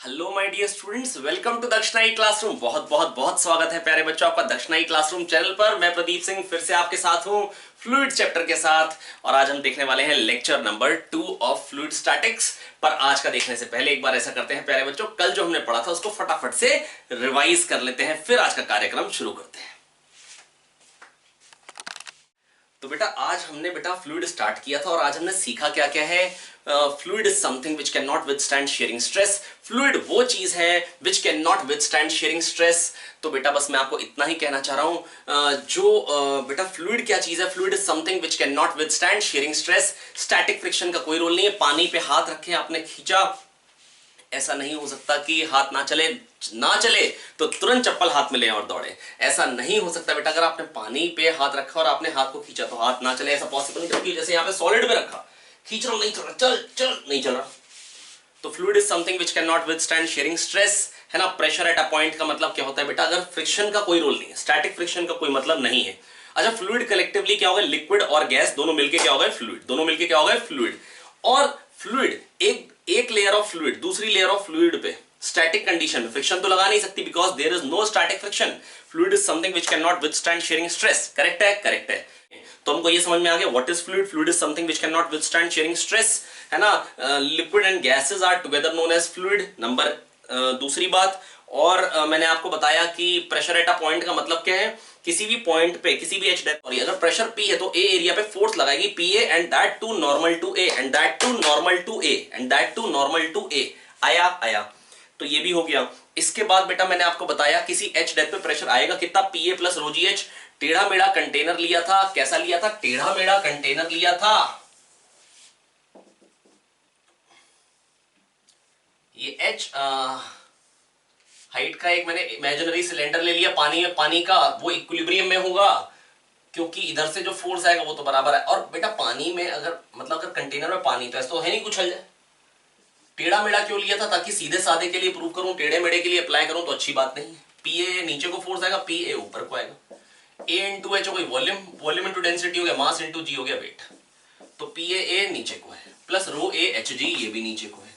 Hello my dear students, welcome to Dakshinai classroom. बहुत बहुत बहुत स्वागत है प्यारे बच्चों आपका दक्षिणाई क्लासरूम चैनल पर। मैं प्रदीप सिंह फिर से आपके साथ हूं फ्लूइड चैप्टर के साथ, और आज हम देखने वाले हैं lecture number 2 of fluid statics. पर आज का देखने से पहले एक बार ऐसा करते हैं प्यारे बच्चों, कल जो हमने पढ़ा था उसको फटाफट से रिवाइज कर लेते हैं, फिर आज का कार्यक्रम शुरू करते हैं। तो बेटा आज हमने फ्लूइड स्टार्ट किया था और आज हमने सीखा क्या क्या है। Fluid is something which can not withstand shearing stress. Fluid वो चीज है विच can not withstand shearing stress. तो बेटा बस मैं आपको इतना ही कहना चाह रहा हूं। बेटा फ्लूइड क्या चीज है? Fluid is something which can not withstand shearing stress. Static friction का कोई रोल नहीं है। पानी पे हाथ रखे, आपने खींचा, ऐसा नहीं हो सकता कि हाथ ना चले तो तुरंत चप्पल हाथ में ले और दौड़े। ऐसा नहीं हो सकता बेटा। अगर आपने पानी पे हाथ रखा और आपने हाथ को खींचा तो हाथ ना चले, ऐसा पॉसिबल नहीं। क्योंकि जैसे यहाँ पे सॉलिड पे रखा, खींच रहा हूं, नहीं चल रहा, चल नहीं चल रहा। तो fluid is something which can not withstand shearing stress, है ना। प्रेशर एट अ पॉइंट का मतलब क्या होता है बेटा? अगर फ्रिक्शन का कोई रोल नहीं है, स्टैटिक फ्रिक्शन का कोई मतलब नहीं है। अच्छा, फ्लूइड कलेक्टिवली क्या होगा? लिक्विड और गैस दोनों मिलकर क्या होगा? फ्लूइड। दोनों मिलकर क्या होगा? फ्लूइड। और फ्लूइड एक लेयर ऑफ फ्लूइड दूसरी लेयर ऑफ फ्लूइड पे स्टैटिक कंडीशन में फ्रिक्शन तो लगा नहीं सकती, because there is no static friction. Fluid is something which can not withstand shearing stress. Correct है? करेक्ट है। तो हमको ये समझ में आ गया what is fluid. Fluid is something which can not withstand shearing stress, है ना। Liquid and gases are together known as fluid. Number दूसरी बात, और मैंने आपको बताया कि प्रेशर एट अ पॉइंट का मतलब क्या है? किसी भी पॉइंट पे, किसी भी एच डेप्थ, अगर प्रेशर पी है तो ए एरिया पे फोर्स लगाएगी P A, and that to normal to A, and that to normal to A, and that to normal to A. आया। तो ये भी हो गया। इसके बाद बेटा मैंने आपको बताया किसी एच डेप्थ पे प्रेशर आएगा कितना? P A plus rho ji H. टेढ़ा मेढ़ा कंटेनर लिया था। कैसा लिया था? टेढ़ा मेढ़ा कंटेनर लिया था। ये एच हाइट का एक मैंने इमेजिनरी सिलेंडर ले लिया पानी में, पानी का वो इक्विलिब्रियम में होगा, क्योंकि इधर से जो फोर्स आएगा वो तो बराबर है। और बेटा पानी में अगर कंटेनर में पानी तो ऐसा तो है नहीं कुछ हल जाए। टेढ़ा मेढ़ा क्यों लिया था? ताकि सीधे साधे के लिए प्रूव करूं, टेढ़े मेढ़े के लिए अप्लाई करूं तो अच्छी बात नहीं है। पी ए नीचे को फोर्स आएगा, पी ए ऊपर को आएगा। ए इंटू एच हो गई वॉल्यूम, वॉल्यूम इंटू डेंसिटी हो गया मास, इंटू जी हो गया वेट। तो पी ए नीचे को है, plus rho A H G ये भी नीचे को है।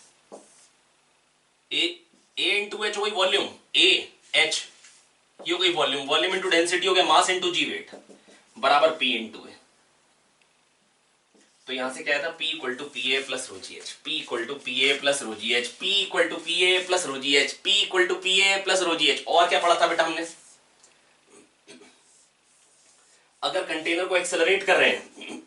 ए इंटू एच हो गई वॉल्यूम, ए एच ये हो गई वॉल्यूम, वॉल्यूम इंटू डेंसिटी हो गया मास, इंटू जी वेट, बराबर पी इंटू ए। तो यहां से क्या था? P equal to P A plus rho ji H, P equal to P A plus rho ji H, P equal to P A plus rho ji H, P equal to P A plus rho ji H. और क्या पढ़ा था बेटा हमने? अगर container को accelerate कर रहे हैं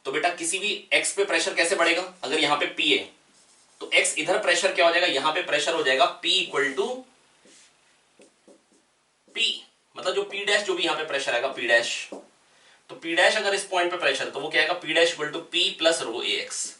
तो बेटा किसी भी x पे प्रेशर कैसे बढ़ेगा? अगर यहां पे P है तो x इधर प्रेशर क्या हो जाएगा? यहां पे प्रेशर हो जाएगा P इक्वल टू P, मतलब जो P डैश, जो भी यहां पे प्रेशर आएगा P डैश, तो P डैश अगर इस पॉइंट पे प्रेशर तो वो क्या आएगा? P dash equal to P plus rho A X.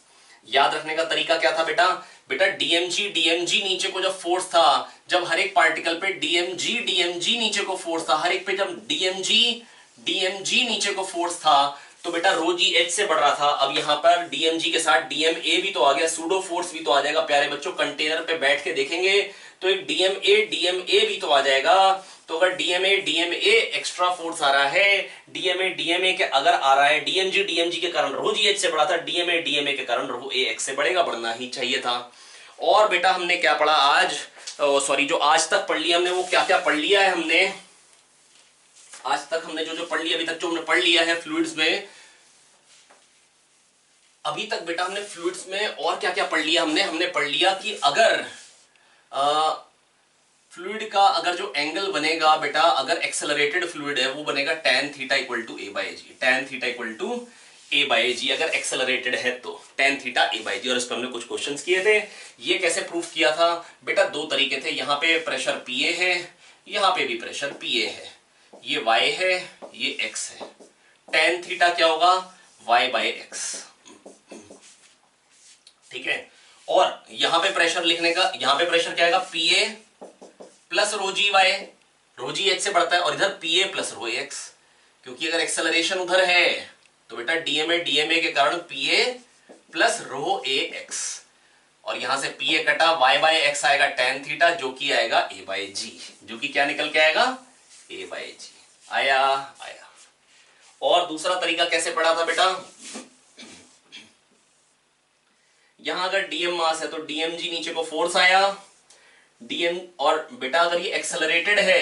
याद रखने का तरीका क्या था बेटा? डीएमजी नीचे को जब फोर्स था, जब हर एक पार्टिकल पे डीएमजी नीचे को फोर्स था, हर एक पे जब डीएमजी नीचे को फोर्स था, तो बेटा रो जी एच से बढ़ रहा था। अब यहां पर डीएमजी के साथ डीएमए भी तो आ गया, सूडो फोर्स भी तो आ जाएगा प्यारे बच्चों। कंटेनर पे बैठ के देखेंगे तो एक डीएमए भी तो आ जाएगा। तो अगर डीएमए एक्स्ट्रा फोर्स आ रहा है, डीएमए के अगर आ रहा है, डीएमजी के कारण रो जी एच से बढ़ा था, डीएमए के कारण रो ए एक्स से बढ़ेगा, बढ़ना ही चाहिए था। और बेटा हमने क्या पढ़ा आज? सॉरी, जो आज तक पढ़ लिया हमने, वो क्या क्या पढ़ लिया है हमने आज तक? हमने जो पढ़ लिया, अभी तक जो हमने पढ़ लिया है फ्लूइड्स में, अभी तक बेटा हमने फ्लूइड्स में और क्या क्या पढ़ लिया? हमने पढ़ लिया कि अगर फ्लूइड का अगर जो एंगल बनेगा बेटा, अगर एक्सेलरेटेड फ्लूइड है वो बनेगा tan theta equal to A by G, tan theta equal to A by G. अगर एक्सेलरेटेड है तो tan theta A by G. और इस पर हमने कुछ क्वेश्चंस किए थे। ये कैसे प्रूफ किया था बेटा? दो तरीके थे। यहाँ पे प्रेशर पी ए है, यहाँ पे भी प्रेशर पी ए है, ये y है, ये x है। tan थीटा क्या होगा? y बाई एक्स, ठीक है। और यहां पे प्रेशर लिखने का, यहां पे प्रेशर क्या आएगा? पी ए प्लस रो जी वाई, रो जी एच से बढ़ता है, और इधर पी ए प्लस रो एक्स, क्योंकि अगर एक्सेलरेशन उधर है तो बेटा डीएमए के कारण P A plus rho A x, और यहां से पी ए कटा, वाई बाई एक्स आएगा tan थीटा, जो कि आएगा ए बाई जी, जो कि क्या निकल के आएगा? ए बाई जी। आया। और दूसरा तरीका कैसे पढ़ा था बेटा? यहां अगर डीएम मास है तो डीएम जी नीचे को फोर्स आया, डीएम, और बेटा अगर ये एक्सेलरेटेड है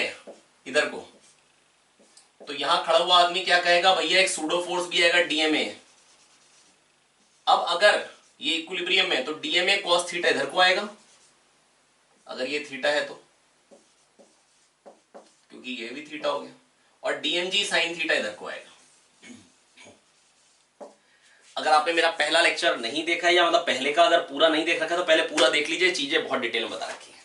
इधर को, तो यहां खड़ा हुआ आदमी क्या कहेगा, भैया एक सूडो फोर्स भी आएगा डीएमए। अब अगर ये इक्विलिब्रियम में तो डीएमए कॉस थीटा इधर को आएगा, अगर ये थीटा है तो, क्योंकि ये भी थीटा हो गया, और डीएमजी साइन थीटा इधर को आएगा। अगर आपने मेरा पहला लेक्चर नहीं देखा है, या मतलब पहले का अगर पूरा नहीं देख रखा तो पहले पूरा देख लीजिए, चीजें बहुत डिटेल में बता रखी है।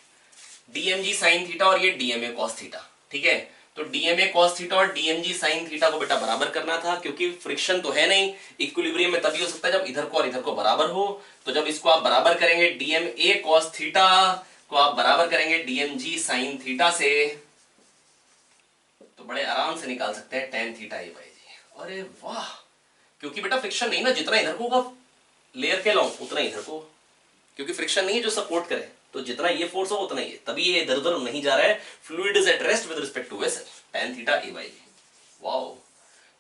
डीएमजी साइन थीटा और ये डीएमए कॉस थीटा, ठीक है। तो डीएमए कॉस थीटा और डीएमजी साइन थीटा को बेटा बराबर करना था, क्योंकि फ्रिक्शन तो है नहीं, इक्विलिब्रियम में तभी हो सकता है जब इधर को और इधर को बराबर हो। तो जब इसको आप बराबर करेंगे डीएमए कॉस थीटा को आप बराबर करेंगे डीएमजी साइन थीटा से, तो बड़े आराम से निकाल सकते हैं टेन थीटा ए बाई जी। अरे वाह, क्योंकि बेटा फ्रिक्शन नहीं ना, जितना इधर को होगा लेयर के लॉन्ग उतना इधर को, क्योंकि फ्रिक्शन नहीं है जो सपोर्ट करे, तो जितना ये फोर्स हो उतना ही है, तभी ये इधर उधर नहीं जा रहा है। Fluid is at rest with respect to vessel, tan theta A by G. Wow,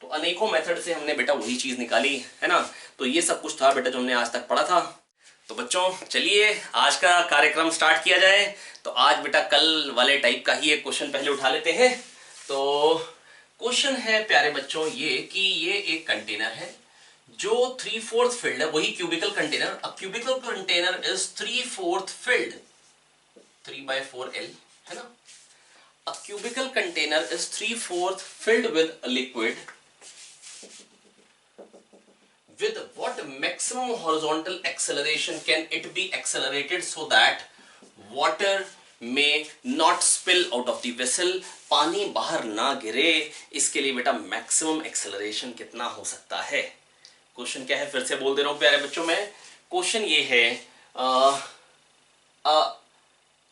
तो अनेकों मेथड से हमने बेटा वही चीज निकाली है ना। तो ये सब कुछ था बेटा जो हमने आज तक पढ़ा था। तो बच्चों चलिए आज का कार्यक्रम स्टार्ट किया जाए। तो आज बेटा कल वाले टाइप का ही एक क्वेश्चन पहले उठा लेते हैं। तो क्वेश्चन है प्यारे बच्चों ये कि ये एक कंटेनर है जो 3/4 फिल्ड है, वही cubical container. A cubical container is 3/4 filled, 3/4L है ना। A cubical container is 3/4 filled with a liquid with what maximum horizontal acceleration can it be accelerated so that water may not spill out of the vessel, पानी बाहर ना गिरे, इसके लिए बेटा maximum acceleration कितना हो सकता है। क्वेश्चन क्या है फिर से बोल दे रहा हूं प्यारे बच्चों में। क्वेश्चन ये है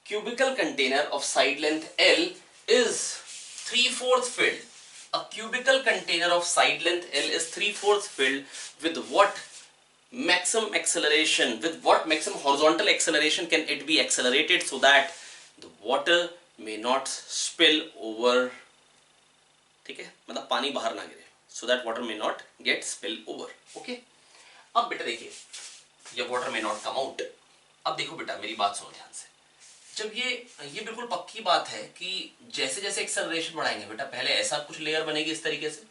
cubical container of side length L is 3/4 filled. A cubical container of side length L is 3/4 filled with what maximum acceleration, with what maximum horizontal acceleration can it be accelerated so that the water may not spill over, ठीक है, मतलब पानी बाहर ना गिरे, so that water may not get spill over, okay। अब बेटा देखिए, ये water may not come out। अब देखो बेटा मेरी बात सुनो ध्यान से, जब ये बिल्कुल पक्की बात है कि जैसे जैसे एक्सेलरेशन बढ़ाएंगे बेटा, पहले ऐसा कुछ लेयर बनेगी इस तरीके से,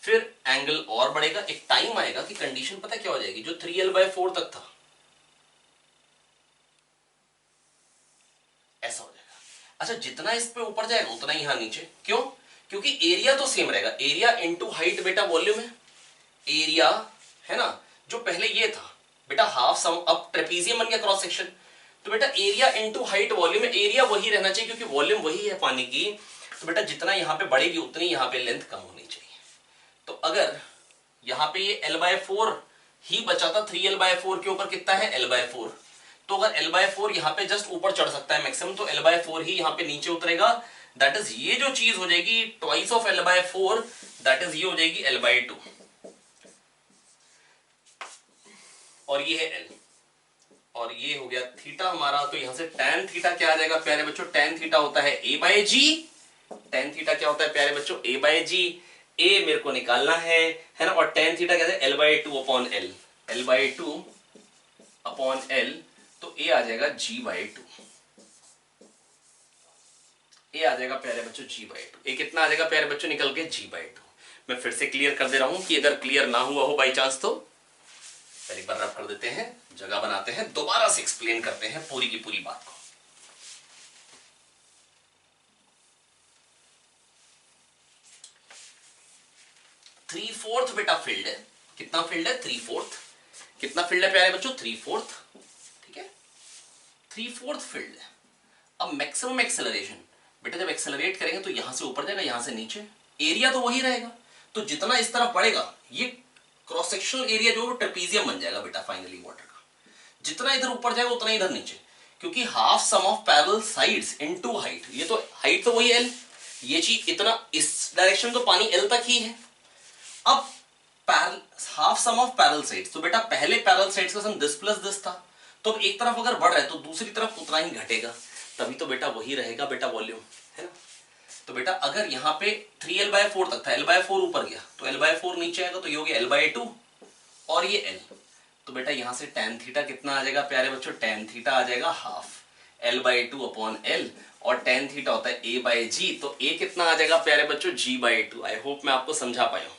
फिर एंगल और बढ़ेगा, एक टाइम आएगा कि कंडीशन पता क्या हो जाएगी, जो 3L/4 तक था ऐसा हो जाएगा। अच्छा, जितना इस पे ऊपर जाएगा उतना ही यहां नीचे, क्यों? क्योंकि एरिया तो सेम रहेगा, एरिया इनटू हाइट बेटा वॉल्यूम है, एरिया है ना। जो पहले ये था बेटा हाफ सम, अब ट्रेपीजियम बन गया क्रॉस सेक्शन, तो बेटा एरिया इनटू हाइट वॉल्यूम में एरिया वही रहना चाहिए क्योंकि वॉल्यूम वही है पानी की। तो बेटा जितना यहां पे बढ़ेगी उतनी यहां पे लेंथ कम होनी चाहिए। तो अगर यहां पे ये L/4 ही बचा था, 3L/4 के ऊपर कितना है L/4, तो अगर L/4 यहां पे जस्ट ऊपर चढ़ सकता है मैक्सिमम, तो L/4 ही यहां पे नीचे उतरेगा। दैट इज ये जो चीज हो जाएगी twice of L/4, that is ये हो जाएगी L/2, और ये है L, और ये हो गया थीटा हमारा। तो यहां से tan थीटा क्या आ जाएगा प्यारे बच्चों, tan थीटा होता है A/G। tan थीटा क्या होता है प्यारे बच्चों, A/G। A मेरे को निकालना है ना, और tan थीटा क्या है L/2 upon L, L/2 upon L, तो A आ जाएगा G/2, A आ जाएगा प्यारे बच्चों G/2। A कितना आ जाएगा प्यारे बच्चों निकल के G/2। मैं फिर से क्लियर कर दे रहा हूं कि अगर क्लियर ना हुआ हो बाई चांस तो पहले बार रफ कर देते हैं, जगह बनाते हैं, दोबारा से एक्सप्लेन करते हैं पूरी की पूरी बात को। थ्री फोर्थ बेटा फील्ड है, कितना फील्ड है 3/4, कितना फील्ड है प्यारे बच्चों 3/4, ठीक है 3/4 फील्ड है। अब मैक्सिमम एक्सेलरेशन बेटा जब एक्सेलरेट करेंगे तो यहां से ऊपर जाएगा, यहां से नीचे, एरिया तो वही रहेगा, तो जितना इस तरफ बढ़ेगा ये क्रॉस सेक्शनल एरिया जो ट्रेपीजियम बन जाएगा बेटा फाइनली वाटर का, जितना इधर ऊपर जाएगा उतना इधर नीचे, क्योंकि half sum of parallel sides into height, ये तो हाइट तो वही L, ये चीज इतना इस डायरेक्शन तो पानी L तक ही है। अब half sum of parallel sides, तो बेटा पहले पैरेलल साइड्स का सम दिस प्लस दिस था, तो अब एक तरफ अगर बढ़ रहा है तो दूसरी तरफ उतना ही घटेगा, तभी तो बेटा वही रहेगा बेटा वॉल्यूम, है ना। तो बेटा अगर यहाँ पे 3L/4 तक था, L/4 ऊपर गया तो L/4 नीचे आएगा, तो ये हो गया L/2 और ये L, तो बेटा यहां से tan थीटा कितना आ जाएगा प्यारे बच्चों, tan थीटा आ जाएगा हाफ L/2/L, और tan थीटा होता है A/G, तो A कितना आ जाएगा प्यारे बच्चों, G/2। आई होप मैं आपको समझा पाया हूं।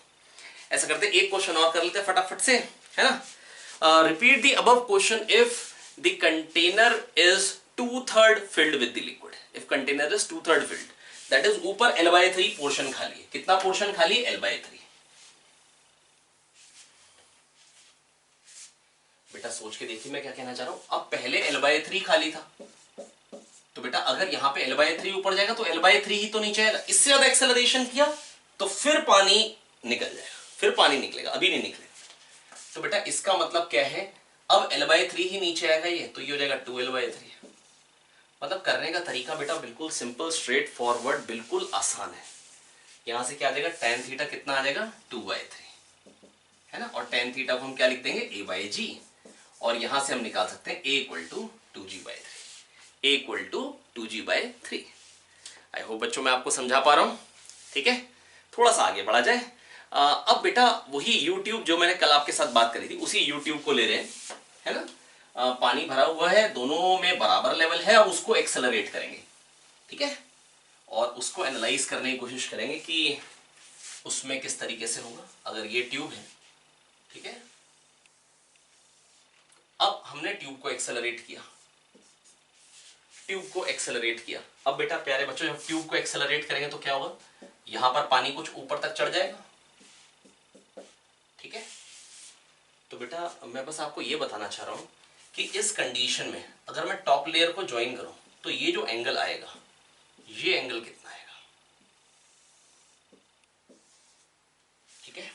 ऐसा करते एक क्वेश्चन और कर लेते हैं फटाफट से, है ना। Repeat the above question if the container is 2/3 filled with the liquid। If container is 2/3 filled, that is ऊपर L/3 पोर्शन खाली है। कितना पोर्शन खाली है, L/3। बेटा सोच के देखिए मैं क्या कहना चाह रहा हूं। अब पहले L/3 खाली था, तो बेटा अगर यहां पे L/3 ऊपर जाएगा तो L/3 ही तो नीचे आएगा। इससे ज्यादा एक्सेलरेशन किया तो फिर पानी निकल जाएगा, फिर पानी निकलेगा, अभी नहीं निकलेगा। तो बेटा इसका मतलब क्या है, अब L/3 ही नीचे आएगा, ये तो ये हो जाएगा 2L/3। मतलब करने का तरीका बेटा बिल्कुल सिंपल, स्ट्रेट फॉरवर्ड, बिल्कुल आसान है। यहां से क्या आ जाएगा, tan थीटा कितना आ जाएगा, 2/3, है ना। और tan थीटा को हम क्या लिख देंगे, A/G, और यहां से हम निकाल सकते हैं A = 2G/3, A = 2G/3। I hope बच्चों मैं आपको समझा पा रहा हूं, ठीक है। थोड़ा सा आगे बढ़ा जाए। अब बेटा वही YouTube जो मैंने कल आपके साथ बात करी थी, उसी YouTube को ले रहे हैं, है ना। पानी भरा हुआ है, दोनों में बराबर लेवल है, और उसको एक्सेलरेट करेंगे, ठीक है, और उसको एनालाइज करने की कोशिश करेंगे कि उसमें किस तरीके से होगा। अगर ये ट्यूब है, ठीक है, अब हमने ट्यूब को एक्सेलरेट किया, ट्यूब को एक्सेलरेट किया। अब बेटा प्यारे बच्चों जब ट्यूब को एक्सेलरेट करेंगे तो क्या होगा, यहां पर पानी कुछ ऊपर तक चढ़ जाएगा, ठीक है। तो बेटा मैं बस आपको यह बताना चाह रहा हूं कि इस कंडीशन में अगर मैं टॉप लेयर को ज्वाइन करूं तो ये जो एंगल आएगा, ये एंगल कितना आएगा, ठीक है।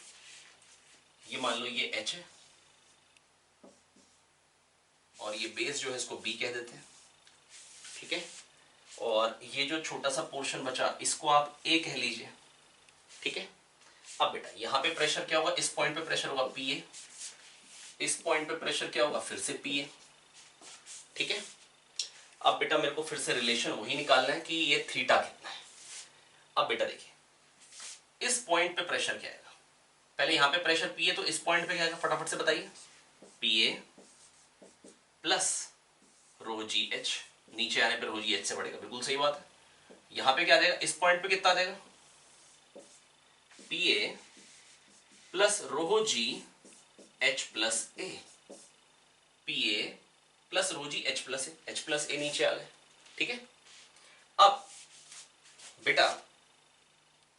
ये मान लो ये H है, और ये बेस जो है इसको B कह देते हैं, ठीक है। और ये जो छोटा सा पोर्शन बचा इसको आप A कह लीजिए, ठीक है। अब बेटा यहां पे प्रेशर क्या होगा, इस पॉइंट पे प्रेशर होगा PA, इस पॉइंट पे प्रेशर क्या होगा, फिर से PA, ठीक है। अब बेटा मेरे को फिर से रिलेशन वही निकालना है कि ये थीटा कितना है। अब बेटा देखिए इस पॉइंट पे प्रेशर क्या आएगा, पहले यहां पे प्रेशर PA, तो इस पॉइंट पे क्या आएगा, फटाफट से बताइए, PA प्लस ρGH, नीचे आने पर ρGH से बढ़ेगा, बिल्कुल सही बात है। यहां पे क्या आ जाएगा, इस पॉइंट पे कितना आ जाएगा, PA plus ρGH plus A, PA plus ρGH plus A, H plus A नीचे आ गए, ठीक है। अब बेटा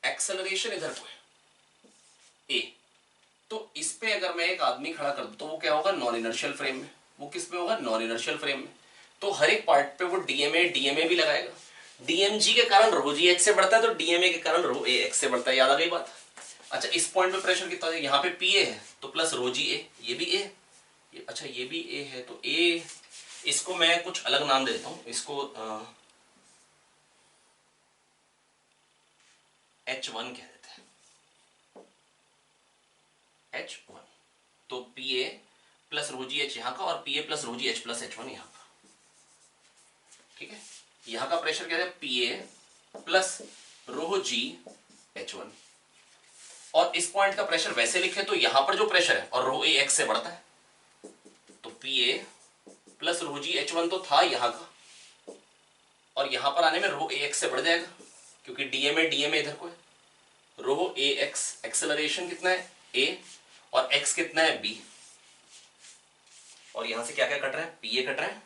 एक्सेलरेशन इधर को है A, तो इस पे अगर मैं एक आदमी खड़ा कर दूं तो वो क्या होगा, नॉन इनर्शियल फ्रेम में। वो किस में होगा, नॉन इनर्शियल फ्रेम में। तो हर एक पार्ट पे वो DMA भी लगाएगा। DMG के कारण ρGH से बढ़ता है, तो DMA के कारण ρAX से बढ़ता है, याद आ गई बात। अच्छा इस पॉइंट पे प्रेशर कितना है, यहाँ पे PA है तो प्लस ρGA, ये भी A, अच्छा ये भी A है, तो A, इसको मैं कुछ अलग नाम देता हूं, इसको H1 कह देते हैं, H1। तो PA प्लस ρGH यहाँ का, और PA plus ρGH plus H1 यहाँ का, ठीक है। यहाँ का प्रेशर क्या है, PA प्लस ρGH1, और इस पॉइंट का प्रेशर वैसे लिखे तो यहां पर जो प्रेशर है और ρAX से बढ़ता है, तो PA प्लस ρGH1 तो था यहां का, और यहां पर आने में ρAX से बढ़ जाएगा, क्योंकि DMA इधर को है। ρAX एक्सेलरेशन कितना है, A, और X कितना है, B, और यहां से क्या क्या कट रहा है, PA कट रहा है,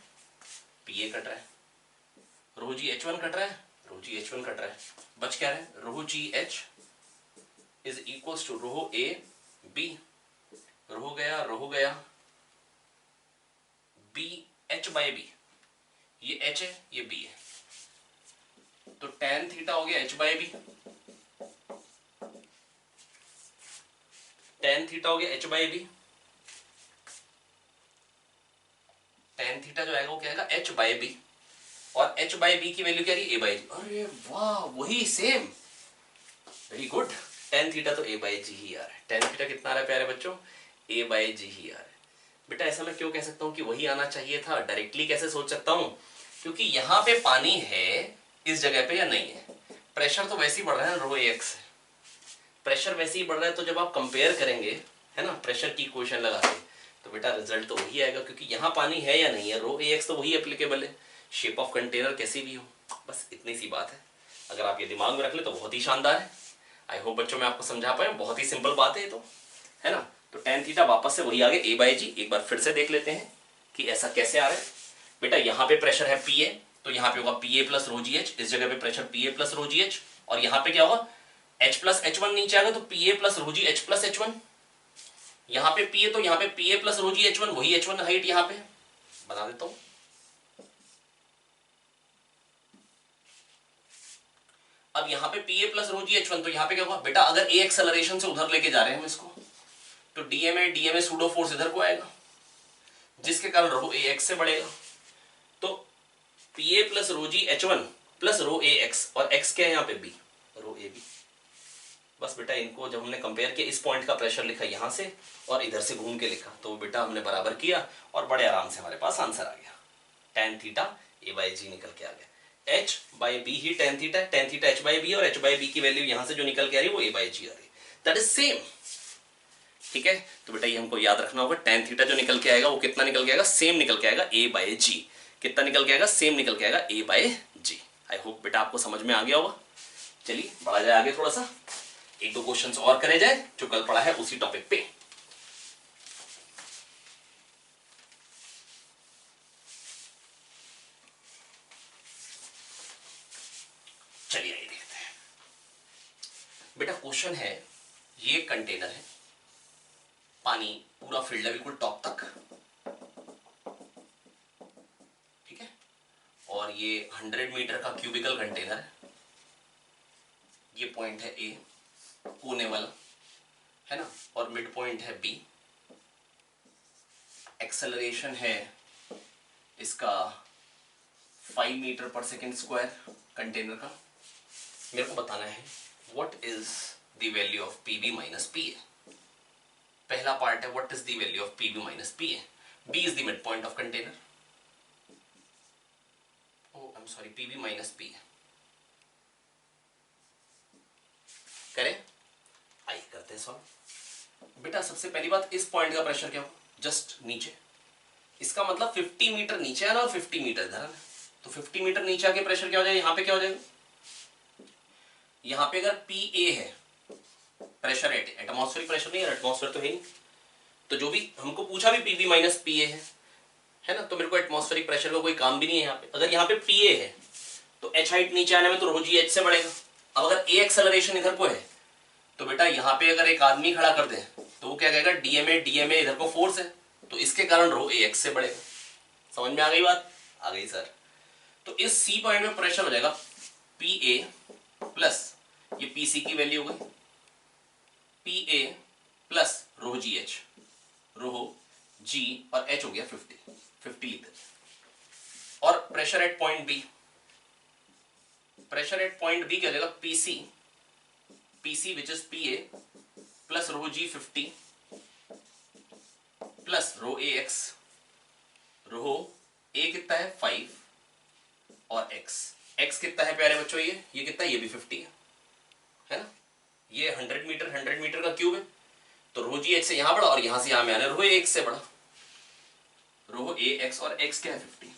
PA कट रहा है, ρGH1 कट रहा है, ρGH1 कट रहा है, बच क्या रहा है, ρGH is equals to ρAB, रो गया BH/B, ये H है ये B है, तो tan थीटा हो गया H/B, tan थीटा हो गया H/B, tan थीटा जो आएगा वो क्या आएगा, H/B, और H/B की वैल्यू क्या आ रही है, A/G। अरे वाह, वही same, very good. tan theta तो A/G ही आ रहा है, tan थीटा कितना आ रहा है प्यारे बच्चों, A/G ही आ रहा है। बेटा ऐसा मैं क्यों कह सकता हूं कि वही आना चाहिए था, डायरेक्टली कैसे सोच सकता हूं, क्योंकि यहां पे पानी है इस जगह पे या नहीं है, प्रेशर तो वैसे ही बढ़ रहा है, ρAX है, प्रेशर वैसे ही बढ़ रहा है, तो जब आप कंपेयर करेंगे, है ना, प्रेशर की इक्वेशन लगा के, तो बेटा रिजल्ट तो वही आएगा, क्योंकि यहाँ पानी है या नहीं है, रो ए एक्स तो वही एप्लीकेबल है, शेप ऑफ कंटेनर कैसी भी हो। बस इतनी सी बात है, अगर आप ये दिमाग में रख ले तो बहुत ही शानदार है। आई होप बच्चों मैं आपको समझा पाया, बहुत ही सिंपल बात है ये तो, है ना। तो tan थीटा वापस से वही आ गया ए बाई जी। एक बार फिर से देख लेते हैं कि ऐसा कैसे आ रहा है। बेटा यहाँ पे प्रेशर है पी ए, तो यहाँ पे होगा P A plus rho ji H, इस जगह पे pressure P A plus rho ji H, और यहाँ पे क्या होगा एच प्लस एच वन नीचे आएगा, तो पी ए प्लस रो जी एच प्लस एच वन। यहाँ पे पी ए, तो यहाँ पे P A plus rho ji H one, वही एच वन हाइट यहाँ पे बना देता हूं। अब यहाँ पे P A plus rho ji H one, तो यहाँ पे क्या होगा बेटा, अगर ए एक्सेलरेशन से उधर लेके जा रहे हैं हम इसको, तो डीएमए सूडो फोर्स इधर को आएगा, जिसके कारण रो ए एक्स से बढ़ेगा। तो पी ए प्लस रो जी एच वन प्लस रो ए एक्स, और एक्स क्या है यहाँ पे बी, रो ए बी। बस बेटा इनको जब हमने कंपेयर किया, इस पॉइंट का प्रेशर लिखा यहाँ से और इधर से घूम के लिखा, तो बेटा हमने बराबर किया और बड़े आराम से हमारे पास आंसर आ गया। tan theta A by G निकल के आ गया। h बाई बी ही tan theta h by B, और h बाई बी की वैल्यू यहाँ से जो निकल के आ रही है वो a बाई जी आ रही है। दैट इज सेम, ठीक है। तो बेटा ये हमको याद रखना होगा, tan थीटा जो निकल के आएगा वो कितना निकल के आएगा, सेम निकल के आएगा a बाई जी। कितना निकल के आएगा, सेम निकल के आएगा a by G. I hope बेटा आपको समझ में आ गया होगा। चलिए बढ़ा जाए आगे, थोड़ा सा एक दो क्वेश्चंस और करे जाए जो कल पढ़ा है उसी टॉपिक पे। चलिए आइए देखते हैं। बेटा क्वेश्चन है, ये कंटेनर है, पानी पूरा फिल्ड है बिल्कुल टॉप तक, ठीक है, और ये 100 मीटर का क्यूबिकल कंटेनर है। ये पॉइंट है ए, कोने वाला, है ना, और मिड पॉइंट है बी। एक्सेलरेशन है इसका 5 मीटर पर सेकेंड स्क्वायर कंटेनर का। मेरे को बताना है what is the value of P B minus P A. पहला पार्ट है what is the value of P B minus P A. B is the mid point of container, oh I am sorry, P B minus P A. करें, आइए करते हैं solve. बेटा सबसे पहली बात, इस पॉइंट का प्रेशर क्या हो, जस्ट नीचे, इसका मतलब 50 मीटर नीचे आना और 50 मीटर इधर आना। तो 50 मीटर नीचे आके प्रेशर क्या हो जाएगा, यहाँ पे क्या हो जाएगा, यहाँ पे अगर पी ए है प्रेशर, एटमॉस्फेरिक प्रेशर नहीं है, एटमॉस्फेयर तो है नहीं, तो जो भी हमको पूछा भी P B minus P A है ना, तो मेरे को एटमॉस्फेरिक प्रेशर का कोई काम भी नहीं है यहाँ पे। अगर यहाँ पे पी ए है तो एच हाइट नीचे आने में तो रो जी एच से बढ़ेगा। अब अगर ए एक्सेलरेशन इधर को है, तो बेटा यहाँ पे अगर एक आदमी खड़ा कर दे तो वो क्या कहेगा, डीएमए इधर को फोर्स है, तो इसके कारण रो ए एक्स से बढ़ेगा। समझ में आ गई बात, आ गई सर। तो इस सी पॉइंट में प्रेशर हो जाएगा पी ए प्लस, ये पी सी की वैल्यू हो गई, पी ए प्लस रो जी एच, रो जी और एच हो गया 50 लीटर। और pressure at point B, pressure at point B क्या हो जाएगा, PC which is P A plus rho G 50 plus rho A X. Rho A कितना है 5 और एक्स कितना है प्यारे बच्चों, ये कितना है, ये भी 50 है ना। ये 100 मीटर का क्यूब है, तो रो जी एच से यहां बढ़ा और यहां से यहां में आने रो ए एक्स से बढ़ा, रो ए एक्स और एक्स क्या है 50।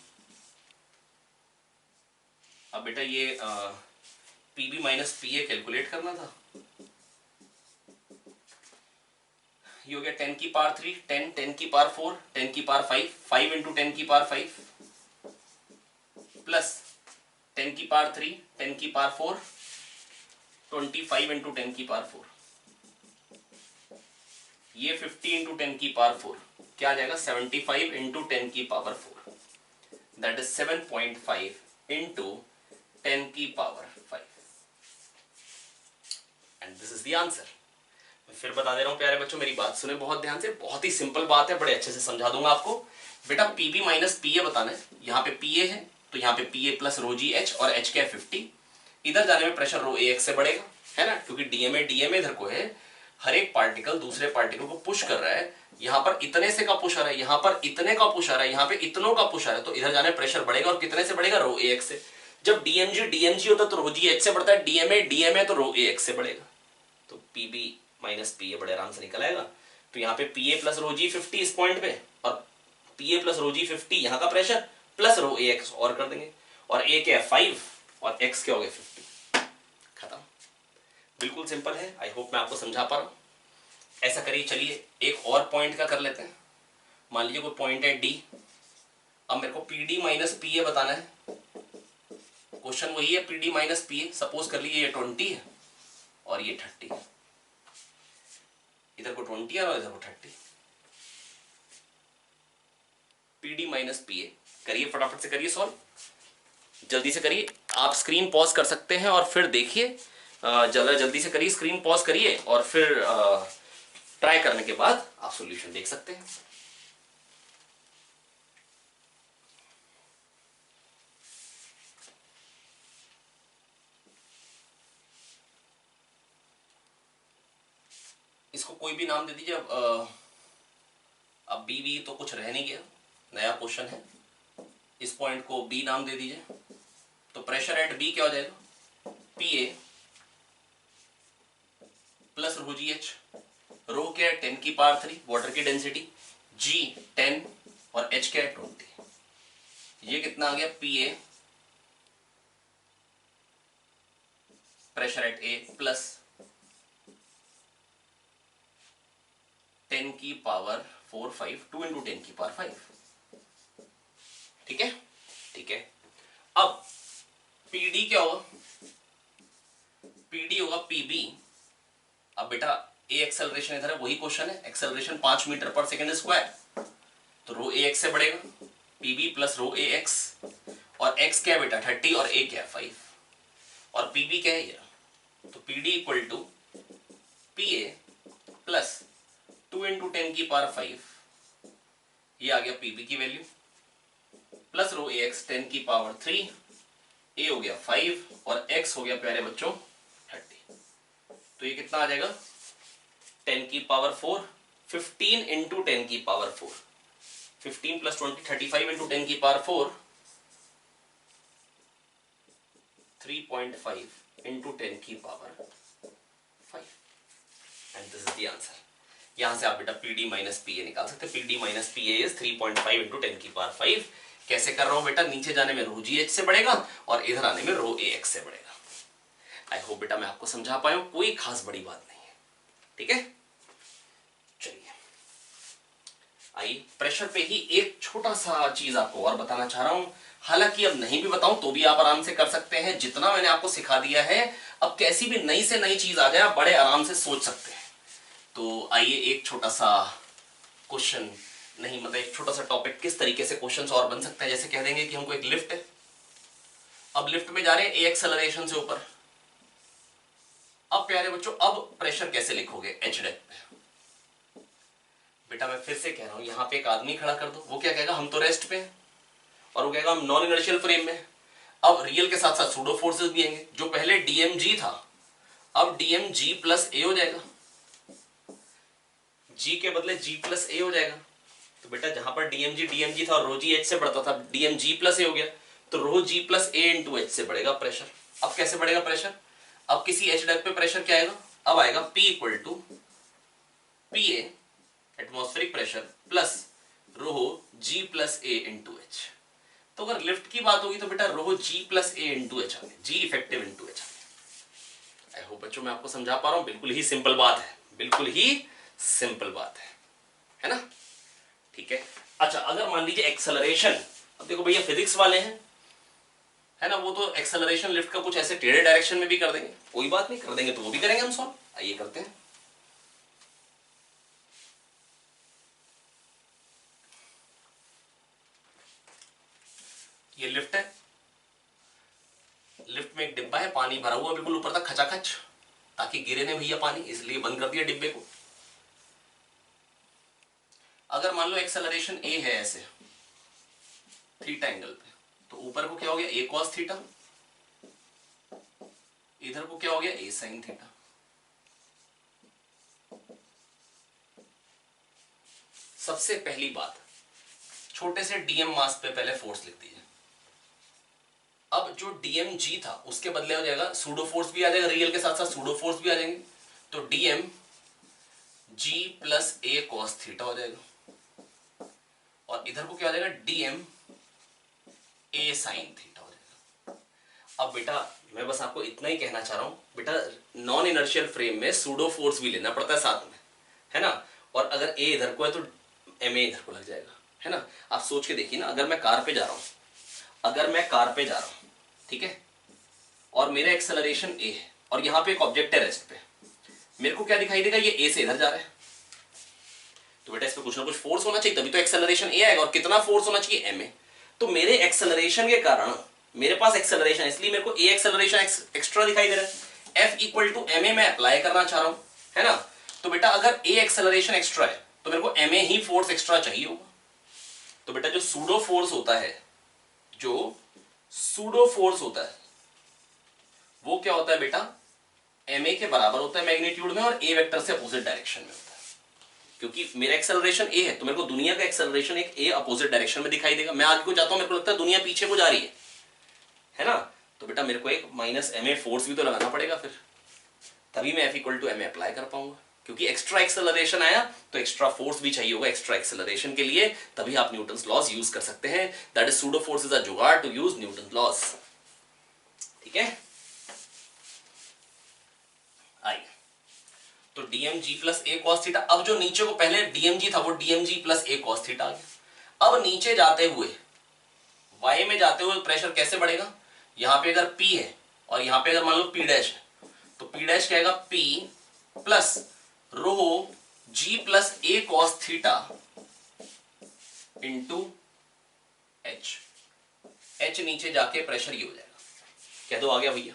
अब बेटा ये P B minus P A calculate करना था। ये हो गया 10 की पावर 3, 10 की पावर 4, 10 की पावर 5, 5 इंटू 10 की पावर 5 प्लस 10 की पावर 3, 10 की पावर 4, 25 इंटू 10 की पावर 4। ये 50 इंटू 10 की पावर 4 क्या आ जाएगा, 75 इंटू 10 की पावर 4, दैट इज 7.5 इंटू 10 की power 5 and this is the answer. मैं फिर बता दे रहा हूं प्यारे बच्चों, मेरी बात सुने बहुत ध्यान से, बहुत ही सिंपल बात है, बड़े अच्छे से समझा दूंगा आपको। बेटा P B minus P A बताना है, यहाँ पे पी ए है तो यहाँ पे P A plus rho ji H, और एच क्या है 50। इधर जाने में प्रेशर रो ए एक्स से बढ़ेगा, है ना, क्योंकि डीएमए इधर को है, हर एक पार्टिकल दूसरे पार्टिकल को पुश कर रहा है। यहाँ पर इतने से का पुश आ रहा है, यहाँ पर इतने का पुश आ रहा है, यहाँ पे इतनों का पुश आ रहा है, तो इधर जाने प्रेशर बढ़ेगा, और कितने से बढ़ेगा, रो ए एक्स से। जब डीएमजी होता है तो रो जी एच से बढ़ता है, डीएमए तो रो ए एक्स से बढ़ेगा। तो P B minus P A बड़े आराम से निकल आएगा। तो यहाँ पे P A plus rho G 50 इस पॉइंट पे, और P A plus rho G 50 यहाँ का प्रेशर, प्लस रो ए एक्स और कर देंगे, और ए क्या है 5 और एक्स क्या हो गया 50, खत्म। बिल्कुल सिंपल है। आई होप मैं आपको समझा पा रहा हूँ। ऐसा करिए, चलिए एक और पॉइंट का कर लेते हैं। मान लीजिए कोई पॉइंट है डी, अब मेरे को P D minus P A बताना है। क्वेश्चन वही है, पी डी माइनस पी ए। सपोज कर लीजिए ये 20 है और ये 30 है, इधर को 20 है और इधर को 30। पी डी माइनस पी ए करिए, फटाफट से करिए सॉल्व, जल्दी से करिए। आप स्क्रीन पॉज कर सकते हैं और फिर देखिए, जल्दी से करिए, स्क्रीन पॉज करिए और फिर ट्राई करने के बाद आप सॉल्यूशन देख सकते हैं। इसको कोई भी नाम दे दीजिए। अब बी तो कुछ रह नहीं गया, नया क्वेश्चन है। इस पॉइंट को बी नाम दे दीजिए। तो प्रेशर एट बी क्या हो जाएगा, पी ए प्लस रो जी एच। रो क्या है 10 की पावर 3 वाटर की डेंसिटी, जी 10 और एच क्या है 20। ये कितना आ गया, P A pressure at A plus 10 की पावर 4 5 2 इंटू 10 की पावर 5। ठीक है, ठीक है। अब पीडी क्या होगा, पीडी होगा पीबी। अब बेटा ए एक्सेलरेशन इधर है, वही क्वेश्चन है, एक्सेलरेशन 5 मीटर पर सेकेंड स्क्वायर, तो रो ए एक्स से बढ़ेगा, पीबी प्लस रो ए एक्स, और एक्स क्या है बेटा 30 और ए क्या है 5, और पीबी क्या है ये, तो PD equal to P A plus 2 into 10 की पावर 5, ये आ गया पीबी की वैल्यू, प्लस रो ए एक्स 10 की पावर 3, ए हो गया 5 और एक्स हो गया प्यारे बच्चों 30। तो ये कितना आ जाएगा 10 की पावर 4, 15 इंटू 10 की पावर 4, 15 प्लस 20 35 इंटू 10 की पावर 4, 3.5 इंटू 10 की power 5, and this is the answer. यहां से आप बेटा पी डी माइनस पी ए निकाल सकते हैं। P D minus P A is 3.5 into 10 की पावर 5। कैसे कर रहा हूं बेटा, नीचे जाने में रो जी एच से बढ़ेगा और इधर आने में रो ए एक्स से बढ़ेगा। आई होप बेटा मैं आपको समझा पाया हूं, कोई खास बड़ी बात नहीं है। ठीक है, चलिए आइए प्रेशर पे ही एक छोटा सा चीज आपको और बताना चाह रहा हूं। हालांकि अब नहीं भी बताऊं तो भी आप आराम से कर सकते हैं। जितना मैंने आपको सिखा दिया है, अब कैसी भी नई से नई चीज आ जाए आप बड़े आराम से सोच सकते हैं। तो आइए एक छोटा सा क्वेश्चन, नहीं मतलब एक छोटा सा टॉपिक, किस तरीके से क्वेश्चंस और बन सकते हैं। जैसे कह देंगे कि हमको एक लिफ्ट है, अब लिफ्ट में जा रहे हैं ए एक्सेलरेशन से ऊपर। अब प्यारे बच्चों अब प्रेशर कैसे लिखोगे एच डेक पे, बेटा मैं फिर से कह रहा हूं, यहां पे एक आदमी खड़ा कर दो, वो क्या कहेगा हम तो रेस्ट पे हैं, और वो कहेगा हम नॉन इनर्शियल फ्रेम में। अब रियल के साथ साथ सूडो फोर्सेस भी आएंगे। जो पहले डीएमजी था अब डीएमजी प्लस ए हो जाएगा, जी के बदले जी प्लस ए हो जाएगा। तो बेटा जहां पर डीएमजी था और रो जी एच से बढ़ता था, डीएमजी प्लस ए हो गया, तो rho G plus A into H से बढ़ेगा प्रेशर। अब कैसे बढ़ेगा प्रेशर, अब किसी एच डेक पे प्रेशर क्या आएगा, अब आएगा P equal to P A atmospheric pressure plus rho G plus A into H. तो अगर लिफ्ट की बात होगी तो बेटा rho G plus A into H आ गया, जी इफेक्टिव इंटू एच आ गया। आई होप बच्चों मैं आपको समझा पा रहा हूं, बिल्कुल ही सिंपल बात है, बिल्कुल ही सिंपल बात है ना। ठीक है, अच्छा अगर मान लीजिए एक्सेलरेशन, अब देखो भैया फिजिक्स वाले हैं है ना, वो तो एक्सेलरेशन लिफ्ट का कुछ ऐसे टेढ़े डायरेक्शन में भी कर देंगे, कोई बात नहीं, कर देंगे तो वो भी करेंगे हम सॉल्व। आइए करते हैं। ये लिफ्ट है, लिफ्ट में एक डिब्बा है, पानी भरा हुआ बिल्कुल ऊपर तक खचाखच, ताकि गिरे नहीं भैया पानी, इसलिए बंद कर दिया डिब्बे को। अगर मान लो एक्सेलरेशन ए है ऐसे थीटा एंगल पे, तो ऊपर को क्या हो गया ए कॉस थीटा, इधर को क्या हो गया ए साइन थीटा। सबसे पहली बात, छोटे से डीएम मास पे पहले फोर्स लिख दीजिए। अब जो डीएम जी था उसके बदले हो जाएगा सूडो फोर्स भी आ जाएगा, रियल के साथ साथ सूडो फोर्स भी आ जाएंगे। तो DM G plus A cos theta हो जाएगा और इधर को क्या हो जाएगा डीएम ए साइन थीटा हो जाएगा। अब बेटा मैं बस आपको इतना ही कहना चाह रहा हूं बेटा, नॉन इनर्शियल फ्रेम में सूडो फोर्स भी लेना पड़ता है साथ में, है ना। और अगर ए इधर को है तो एम ए इधर को लग जाएगा, है ना। आप सोच के देखिए ना, अगर मैं कार पे जा रहा हूं, ठीक है, और मेरा एक्सेलरेशन ए है और यहां पे एक ऑब्जेक्ट है रेस्ट पे, मेरे को क्या दिखाई देगा, ये ए से इधर जा रहा है, तो बेटा इस पे कुछ ना कुछ फोर्स होना चाहिए, तभी तो एक्सेलरेशन ए आएगा। और कितना फोर्स होना चाहिए, एम ए। तो मेरे एक्सेलरेशन के कारण मेरे पास एक्सेलरेशन, इसलिए मेरे को ए एक्सेलरेशन एक्स्ट्रा दिखाई दे रहा है। F equal to M A मैं अप्लाई करना चाह रहा हूं, है ना। तो बेटा अगर ए एक्सेलरेशन एक्स्ट्रा है तो मेरे को एम ए ही फोर्स एक्स्ट्रा चाहिए होगा। तो बेटा जो सूडो फोर्स होता है वो क्या होता है बेटा, एम ए के बराबर होता है मैग्नीट्यूड में और ए वेक्टर से अपोजिट डायरेक्शन में होता है। क्योंकि मेरा एक्सेलरेशन ए है तो मेरे को दुनिया का एक्सेलरेशन एक ए अपोजिट डायरेक्शन में दिखाई देगा। मैं आगे को जाता हूं, मेरे को लगता है दुनिया पीछे को जा रही है ना। तो बेटा मेरे को एक माइनस एम ए फोर्स भी तो लगाना पड़ेगा फिर, तभी मैं F equal to M A apply कर पाऊंगा। क्योंकि एक्स्ट्रा एक्सेलरेशन आया तो एक्स्ट्रा फोर्स भी चाहिए होगा एक्स्ट्रा एक्सेलरेशन के लिए, तभी आप न्यूटन्स लॉज यूज कर सकते हैं। That is pseudo force is a जुगाड़ टू यूज न्यूटन लॉज। ठीक है, आइए तो DM G plus A cos theta. अब जो नीचे को पहले डीएम जी था वो DM G plus A cos theta आ गया। अब नीचे जाते हुए वाई में जाते हुए प्रेशर कैसे बढ़ेगा, यहां पे अगर P है और यहां पे अगर मान लो P डैश है तो P डैश क्या आएगा, P plus rho G plus A cos theta into H. H नीचे जाके प्रेशर ये हो जाएगा, कह दो आ गया भैया,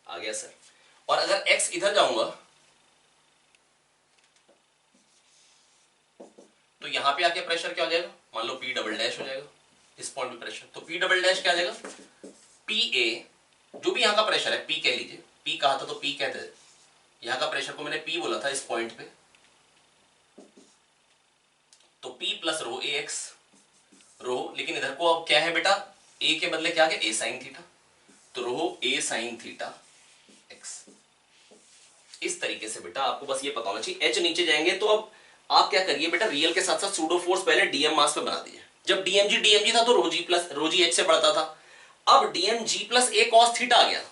आ गया सर। और अगर x इधर जाऊंगा तो यहां पे आके प्रेशर क्या हो जाएगा, मान लो P डबल डैश हो जाएगा इस पॉइंट पे प्रेशर। तो P डबल डैश क्या आ जाएगा, PA, जो भी यहां का प्रेशर है P कह लीजिए, P कहा था तो P कहते हैं, यहां का प्रेशर को मैंने P बोला था इस पॉइंट पे, तो P प्लस रो ए एक्स रो, लेकिन इधर को अब क्या है बेटा, A के बदले क्या है, A साइन थीटा, तो रो A साइन थीटा एक्स। इस तरीके से बेटा आपको बस ये पता होना चाहिए। H नीचे जाएंगे तो अब आप क्या करिए बेटा, रियल के साथ साथ सूडो फोर्स पहले डीएम मास पे बना दीजिए। जब डीएमजी था तो रो जी एच से बढ़ता था। अब DM G plus A cos theta आ गया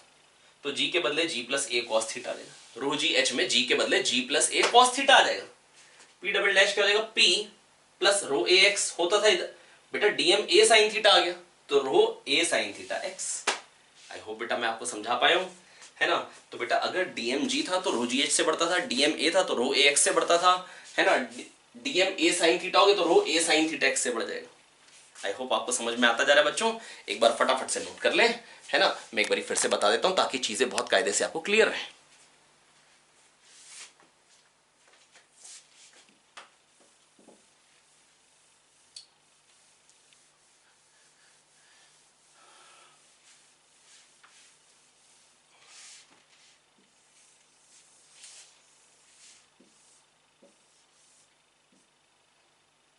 तो जी के बदले G plus A cos theta आ जाएगा। रो जी एच में जी के बदले G plus A cos theta आ जाएगा। पी डबल डैश क्या हो जाएगा, पी प्लस रो ए एक्स होता था इधर, बेटा डीएम ए साइन थीटा आ गया तो rho A sine theta X. I hope बेटा मैं आपको समझा पाया हूं, है ना। तो बेटा अगर डीएम जी था तो रो जी एच से बढ़ता था, डीएम ए था तो रो ए एक्स से बढ़ता था, है ना। डीएम ए साइन थीटा हो गया तो rho A sine theta x से बढ़ जाएगा। आई होप आपको समझ में आता जा रहा है बच्चों। एक बार फटाफट से नोट कर ले, है ना। मैं एक बार फिर से बता देता हूं ताकि चीजें बहुत कायदे से आपको क्लियर रहे।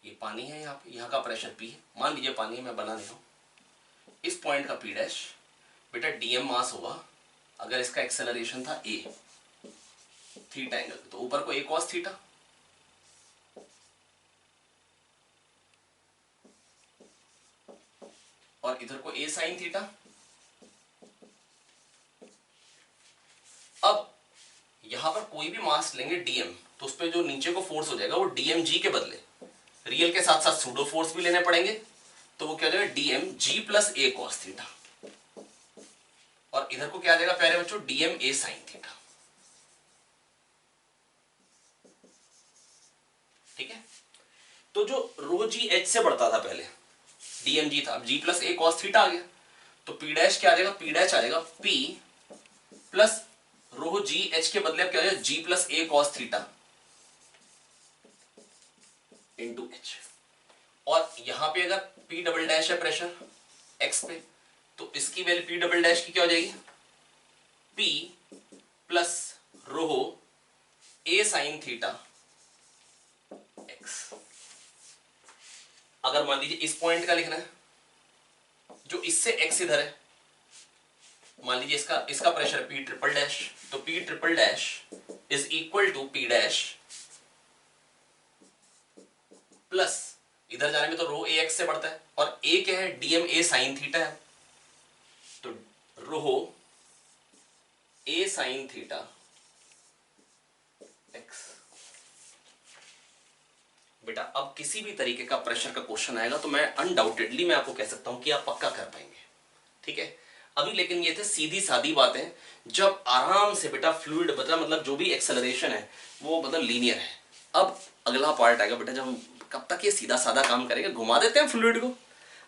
ये पानी है, यहाँ का प्रेशर P है, मान लीजिए पानी है, मैं बना दे रहा हूं। इस पॉइंट का P डैश बेटा डीएम मास होगा, अगर इसका एक्सेलरेशन था A थीटा एंगल तो ऊपर को A कॉस थीटा, और इधर को A साइन थीटा। अब यहां पर कोई भी मास लेंगे डीएम तो उस पर जो नीचे को फोर्स हो जाएगा वो डीएम जी के बदले रियल के साथ साथ सूडो फोर्स भी लेने पड़ेंगे, तो वो क्या हो जाएगा DM G plus A cos theta, और इधर को क्या आ जाएगा प्यारे बच्चों, डीएम ए साइन थीटा। ठीक है, तो जो रो जी एच से बढ़ता था पहले डीएम जी था, अब जी प्लस ए कॉस थीटा आ गया तो पी डैश क्या आ जाएगा, पी डैश आ जाएगा पी प्लस रो जी एच के बदले अब क्या हो जाएगा, जी plus A cos theta into H. और यहां पे अगर P डबल डैश है प्रेशर X पे तो इसकी वैल्यू P डबल डैश की क्या हो जाएगी, P plus rho A sine theta X। अगर मान लीजिए इस पॉइंट का लिखना है जो इससे X इधर है, मान लीजिए इसका प्रेशर P ट्रिपल डैश, तो P triple dash is equal to P dash plus इधर जाने में तो रो ए एक्स से बढ़ता है, और ए क्या है, डीएम ए साइन थीटा है, तो rho A sine theta x. बेटा अब किसी भी तरीके का प्रेशर का क्वेश्चन आएगा तो मैं अनडाउटेडली मैं आपको कह सकता हूं कि आप पक्का कर पाएंगे, ठीक है। अभी लेकिन ये थे सीधी सादी बातें, जब आराम से बेटा फ्लूइड मतलब जो भी एक्सेलरेशन है वो मतलब लीनियर है। अब अगला पार्ट आएगा बेटा, जब हम कब तक ये सीधा साधा काम करेंगे, घुमा देते हैं फ्लूइड को।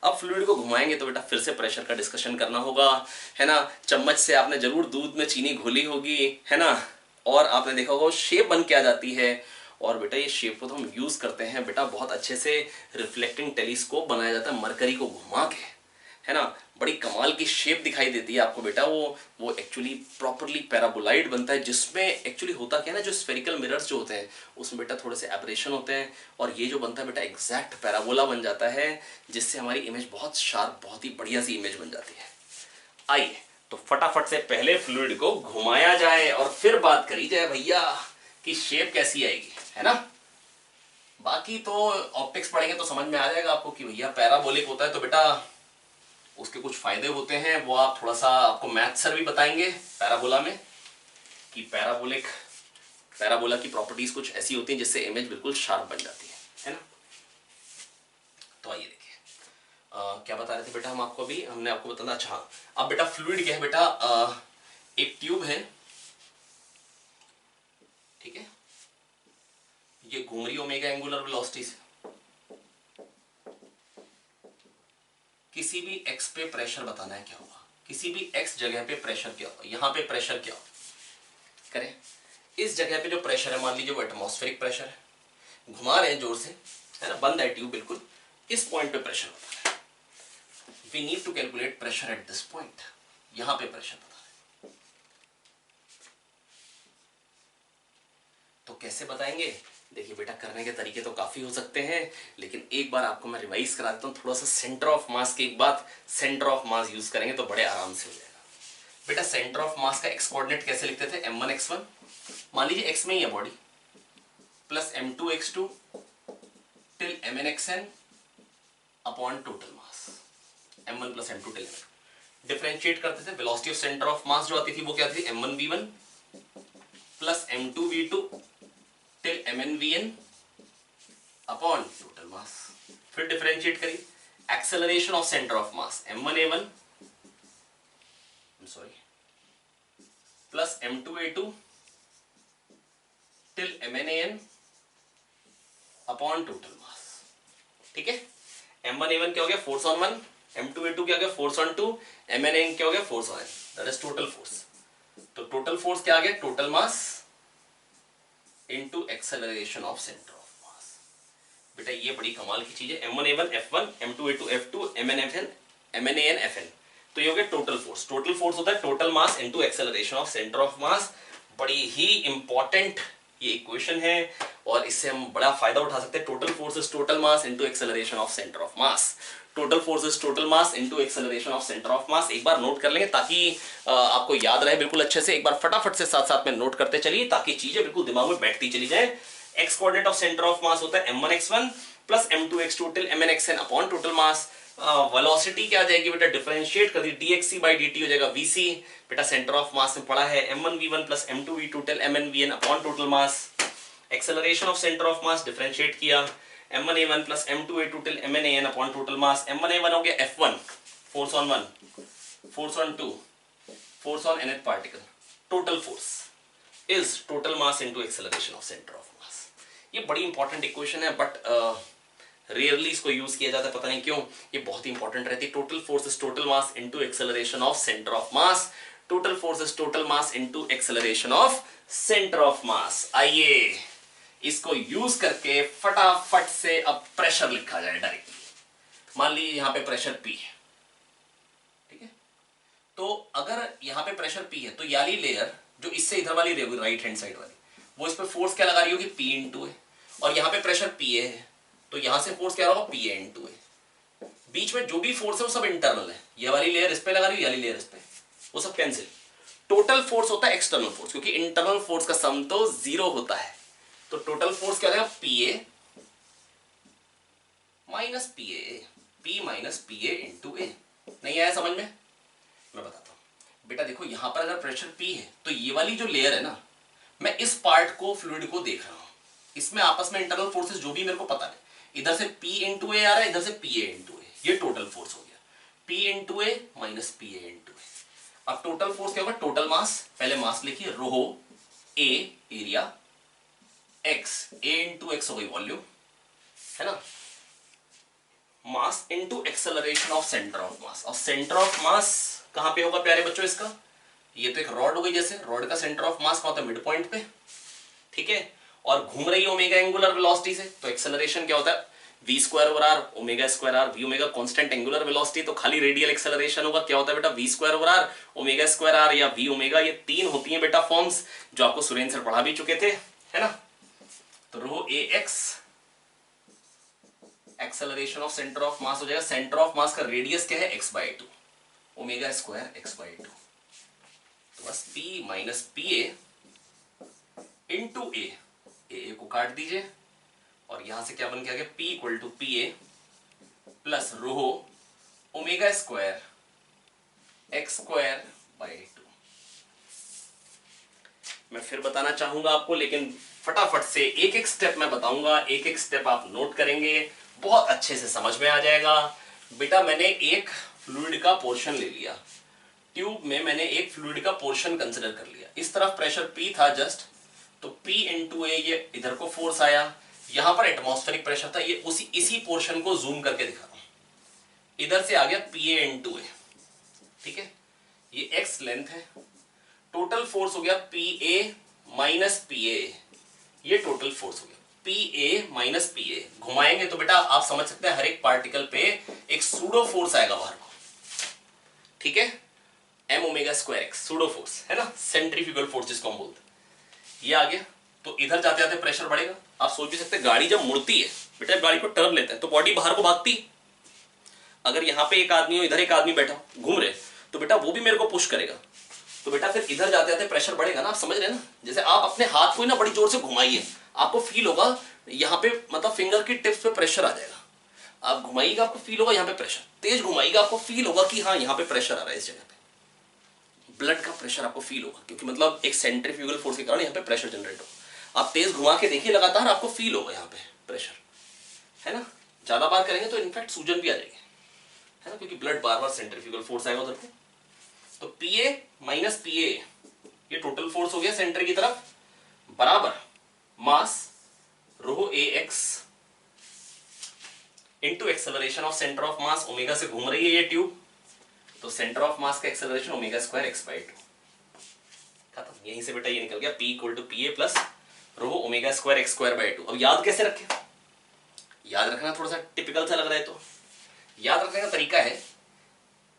अब फ्लूइड को घुमाएंगे तो बेटा फिर से प्रेशर का डिस्कशन करना होगा, है ना। चम्मच से आपने जरूर दूध में चीनी घोली होगी, है ना, और आपने देखा होगा शेप बन के आ जाती है, और बेटा ये शेप को तो हम यूज करते हैं बेटा बहुत अच्छे से, रिफ्लेक्टिंग टेलीस्कोप बनाया जाता है मरकरी को घुमा के, है ना, बड़ी कमाल की शेप दिखाई देती है आपको बेटा। वो एक्चुअली प्रॉपरली पैराबोलाइड बनता है, जिसमें एक्चुअली होता क्या है ना, जो स्फेरिकल मिरर्स जो होते हैं उसमें बेटा थोड़े से एब्रेशन होते हैं, और ये जो बनता है बेटा एग्जैक्ट पैराबोला बन जाता है, जिससे हमारी इमेज बहुत शार्प, बहुत ही बढ़िया सी इमेज बन जाती है। आइए तो फटाफट से पहले फ्लूइड को घुमाया जाए और फिर बात करी जाए भैया कि शेप कैसी आएगी, है ना। बाकी तो ऑप्टिक्स पढ़ेंगे तो समझ में आ जाएगा आपको कि भैया पैराबोलिक होता है तो बेटा उसके कुछ फायदे होते हैं, वो आप थोड़ा सा आपको मैथ सर भी बताएंगे पैराबोला में, कि पैराबोला की प्रॉपर्टीज कुछ ऐसी होती हैं जिससे इमेज बिल्कुल शार्प बन जाती है ना। तो आइए देखिए क्या बता रहे थे बेटा हम आपको, अभी हमने आपको बताना, अच्छा अब बेटा फ्लूइड क्या है बेटा, एक ट्यूब है, ठीक है, ये घूम रही ओमेगा एंगुलर वेलोसिटी से, किसी भी x पे प्रेशर बताना है क्या होगा, किसी भी x जगह पे प्रेशर क्या होगा, यहां पे प्रेशर क्या होगा करें, इस जगह पे जो प्रेशर है मान लीजिए वो एटमॉस्फेरिक प्रेशर है, घुमा रहे हैं जोर से, है ना, बंद है ट्यूब बिल्कुल, इस पॉइंट पे प्रेशर होता है, we need to calculate pressure at this point, यहां पे प्रेशर बता रहे हैं, तो कैसे बताएंगे। देखिए बेटा करने के तरीके तो काफी हो सकते हैं, लेकिन एक बार आपको मैं रिवाइज करा देता हूं थोड़ा सा। सेंटर ऑफ मास की एक बात, सेंटर ऑफ मास यूज करेंगे तो बड़े आराम से हो जाएगा बेटा। सेंटर ऑफ मास का एक्स कोऑर्डिनेट कैसे लिखते थे, m1 x1, मान लीजिए x में ही है body, plus m2 x2 till mn xn upon total mass, m1 plus m2 till mn। Differentiate करते थे, वेलोसिटी ऑफ सेंटर ऑफ मास जो आती थी वो क्या थी, m1 v1 plus m2 v2 till mn vn upon total mass. फिर differentiate करिए, acceleration of centre of mass m1 a1 plus m2 a2 till mn an upon total mass, ठीक है। m1 a1 क्या हो गया, फोर्स ऑन 1, m2 a2 क्या हो गया, फोर्स ऑन 2, mn an क्या हो गया, force on n, that is total force. तो टोटल फोर्स क्या आ गया, total mass into acceleration of centre of मास। बेटा ये बड़ी कमाल की चीज है, m1 a1 f1 m2 a2 f2 mn an fn, तो ये हो गया टोटल फोर्स। टोटल फोर्स होता है total mass into acceleration of centre of मास। बड़ी ही इंपॉर्टेंट ये इक्वेशन है और इससे हम बड़ा फायदा उठा सकते हैं। Total force is total mass into acceleration of centre of mass, total force is total mass into acceleration of centre of मास। एक बार नोट कर लेंगे ताकि आपको याद रहे बिल्कुल अच्छे से। एक बार फटाफट से साथ साथ में नोट करते चलिए ताकि चीजें बिल्कुल दिमाग में बैठती चली जाए। X coordinate of centre of मास होता है m1 x1 plus m2 x2 till mn xn upon total mass. Velocity क्या आ जाएगी बेटा, डिफरेंशिएट कर दी dxc by dt हो जाएगा vc। बेटा सेंटर ऑफ मास में पड़ा है m1 v1 plus m2 v2 till mn vn upon total mass. Acceleration of centre of mass differentiate किया m1 a1 plus m2 a2 till mn an upon total mass. m1 a1 हो गया f1 force on 1, force on 2, force on nth particle. Total force is total mass into acceleration of centre of मास। ये बड़ी important equation है but rarely इसको use किया जाता है, पता नहीं क्यों। ये बहुत ही इंपॉर्टेंट रहती है। Total force is total mass into acceleration of centre of mass. Total force is total mass into acceleration of centre of मास। आइए इसको यूज करके फटाफट से अब प्रेशर लिखा जाए डायरेक्टली। मान लीजिए यहां पे प्रेशर P है, ठीक है। तो अगर यहां पे प्रेशर P है तो ये वाली लेयर जो इससे इधर वाली राइट हैंड साइड वाली, वो इस पे फोर्स क्या लगा रही होगी, P इंटू है। और यहां पे प्रेशर PA है तो यहां से फोर्स क्या होगा, PA इंटू है। बीच में जो भी फोर्स है वो सब इंटरनल है। ये वाली लेयर इस पे लगा रही है, ये वाली लेयर इस पे, वो सब कैंसिल। टोटल फोर्स होता है एक्सटर्नल फोर्स, क्योंकि इंटरनल फोर्स का सम तो 0 होता है। तो टोटल फोर्स क्या हो जाएगा, PA minus P A, P minus P A into A. नहीं आया समझ में? मैं बताता हूं बेटा, देखो यहां पर अगर प्रेशर पी है तो ये वाली जो लेयर है ना, मैं इस पार्ट को फ्लूइड को देख रहा हूं, इसमें आपस में इंटरनल फोर्सेस जो भी मेरे को पता है, इधर से पी इंटू ए आ रहा है, इधर से पी ए इंटू ए, ये टोटल फोर्स हो गया, P into A minus P A into A. अब टोटल फोर्स क्या होगा? टोटल मास, पहले मास लिखिए, रो ए एरिया, एक्स, ए इंटू एक्स हो गई वॉल्यूम, है ना, mass into acceleration of centre of मास। और सेंटर ऑफ मास कहां पे होगा प्यारे बच्चों इसका? ये तो एक रॉड हो गई, जैसे रॉड का सेंटर ऑफ मास कहां होता है? मिड पॉइंट पे, ठीक है, और घूम रही है ओमेगा एंगुलर वेलोसिटी से, तो एक्सेलरेशन क्या होता है? v square over R omega square R, V omega constant angular velocity, तो खाली रेडियल एक्सेलरेशन होगा, क्या होता है बेटा? v square over R omega square R या v ओमेगा, ये तीन होती हैं बेटा फॉर्म्स जो आपको सुरेंद्र सर पढ़ा भी चुके थे, है ना। तो rho A X acceleration of centre of mass हो जाएगा, सेंटर ऑफ मास का रेडियस क्या है? x/2, ओमेगा स्क्वायर x/2, तो बस p minus P A into A, A को काट दीजिए और यहां से क्या बन के आ गया? p equal to P A plus rho omega square x²/2। मैं फिर बताना चाहूंगा आपको, लेकिन फटाफट से एक एक स्टेप मैं बताऊंगा, एक एक स्टेप आप नोट करेंगे, बहुत अच्छे से समझ में आ जाएगा। बेटा मैंने एक फ्लूइड का पोर्शन ले लिया, ट्यूब में मैंने एक फ्लूइड का पोर्शन कंसिडर कर लिया, इस तरफ प्रेशर P था जस्ट, तो P इंटू ए, ये इधर को फोर्स आया, यहां पर एटमॉस्फेरिक प्रेशर था, ये इसी पोर्शन को जूम करके दिखा रहा हूं, इधर से आ गया पी ए इंटू ए, ठीक है, ये x लेंथ है, टोटल फोर्स हो गया P A minus P A, ये टोटल फोर्स हो गया पी ए माइनस पी ए। घुमाएंगे तो बेटा आप समझ सकते हैं हर एक पार्टिकल पे एक सूडो फोर्स आएगा बाहर को, ठीक है, M omega square X, pseudo force है ना, सेंट्रीफ्यूगल फोर्स जिसको हम बोलते हैं, ये आ गया, तो इधर जाते जाते प्रेशर बढ़ेगा। आप सोच भी सकते हैं गाड़ी जब मुड़ती है बेटा, गाड़ी को टर्न लेते हैं तो बॉडी बाहर को भागती है, अगर यहाँ पे एक आदमी हो, इधर एक आदमी बैठा घूम रहे, तो बेटा वो भी मेरे को पुश करेगा, तो बेटा फिर इधर जाते जाते प्रेशर बढ़ेगा ना, आप समझ रहे हैं ना। जैसे आप अपने हाथ को ही ना बड़ी जोर से घुमाइए, आपको फील होगा यहाँ पे, मतलब फिंगर की टिप्स पे प्रेशर आ जाएगा, आप घुमाइएगा आपको फील होगा यहाँ पे प्रेशर, तेज घुमाइएगा आपको फील होगा कि हाँ यहाँ पे प्रेशर आ रहा है, इस जगह पे ब्लड का प्रेशर आपको फील होगा, क्योंकि मतलब एक सेंट्रीफ्यूगल फोर्स के कारण यहाँ पे प्रेशर जनरेट हो। आप तेज घुमा के देखिए लगातार, आपको फील होगा यहाँ पे प्रेशर, है ना। ज्यादा बार करेंगे तो इनफैक्ट सूजन भी आ जाएगी, है ना, क्योंकि ब्लड बार बार सेंट्रीफ्यूगल फोर्स आएगा उधर को। तो P A minus P A, ये टोटल फोर्स हो गया सेंटर की तरफ, बराबर mass rho A X into acceleration of centre of mass, omega से घूम रही है ये ट्यूब, तो सेंटर ऑफ मास का एक्सेलरेशन ओमेगा स्क्वायर x/2, खत्म। यहीं से बेटा ये निकल गया P equal to P A plus rho omega square x²/2। अब याद कैसे रखें? याद रखना थोड़ा सा टिपिकल सा लग रहा है, तो याद रखने का तरीका है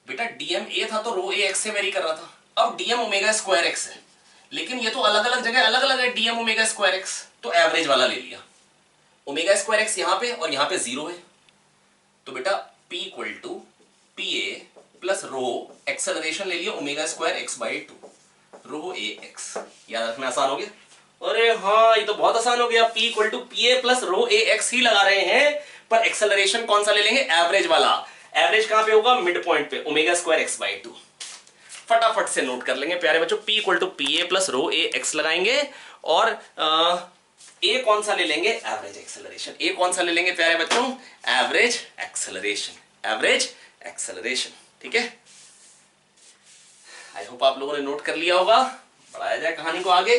बेटा, डीएम ए था तो रो ए एक्स से वेरी कर रहा था, अब डीएम ओमेगा स्क्वायर एक्स है, लेकिन ये तो अलग अलग जगह अलग अलग है डीएम ओमेगा स्क्वायर एक्स, तो एवरेज वाला ले लिया, ओमेगा स्क्वायर एक्स यहाँ पे और यहाँ पे 0 है, तो बेटा P equal to P A plus rho acceleration ले लिया ओमेगा स्क्वायर x/2 रो ए एक्स। याद रखना आसान हो गया? अरे हाँ ये तो बहुत आसान हो गया, P equal to P A plus rho A X ही लगा रहे हैं, पर एक्सेलरेशन कौन सा ले लेंगे? एवरेज वाला। एवरेज कहां पे होगा? मिड पॉइंट पे, ओमेगा स्क्वायर x/2। फटाफट से नोट कर लेंगे प्यारे बच्चों, P equal to P A plus rho A X लगाएंगे, और ए कौन सा ले लेंगे? Average acceleration. ए कौन सा ले लेंगे प्यारे बच्चों? एवरेज एक्सेलरेशन, एवरेज एक्सेलरेशन, ठीक है। आई होप आप लोगों ने नोट कर लिया होगा। बढ़ाया जाए कहानी को आगे।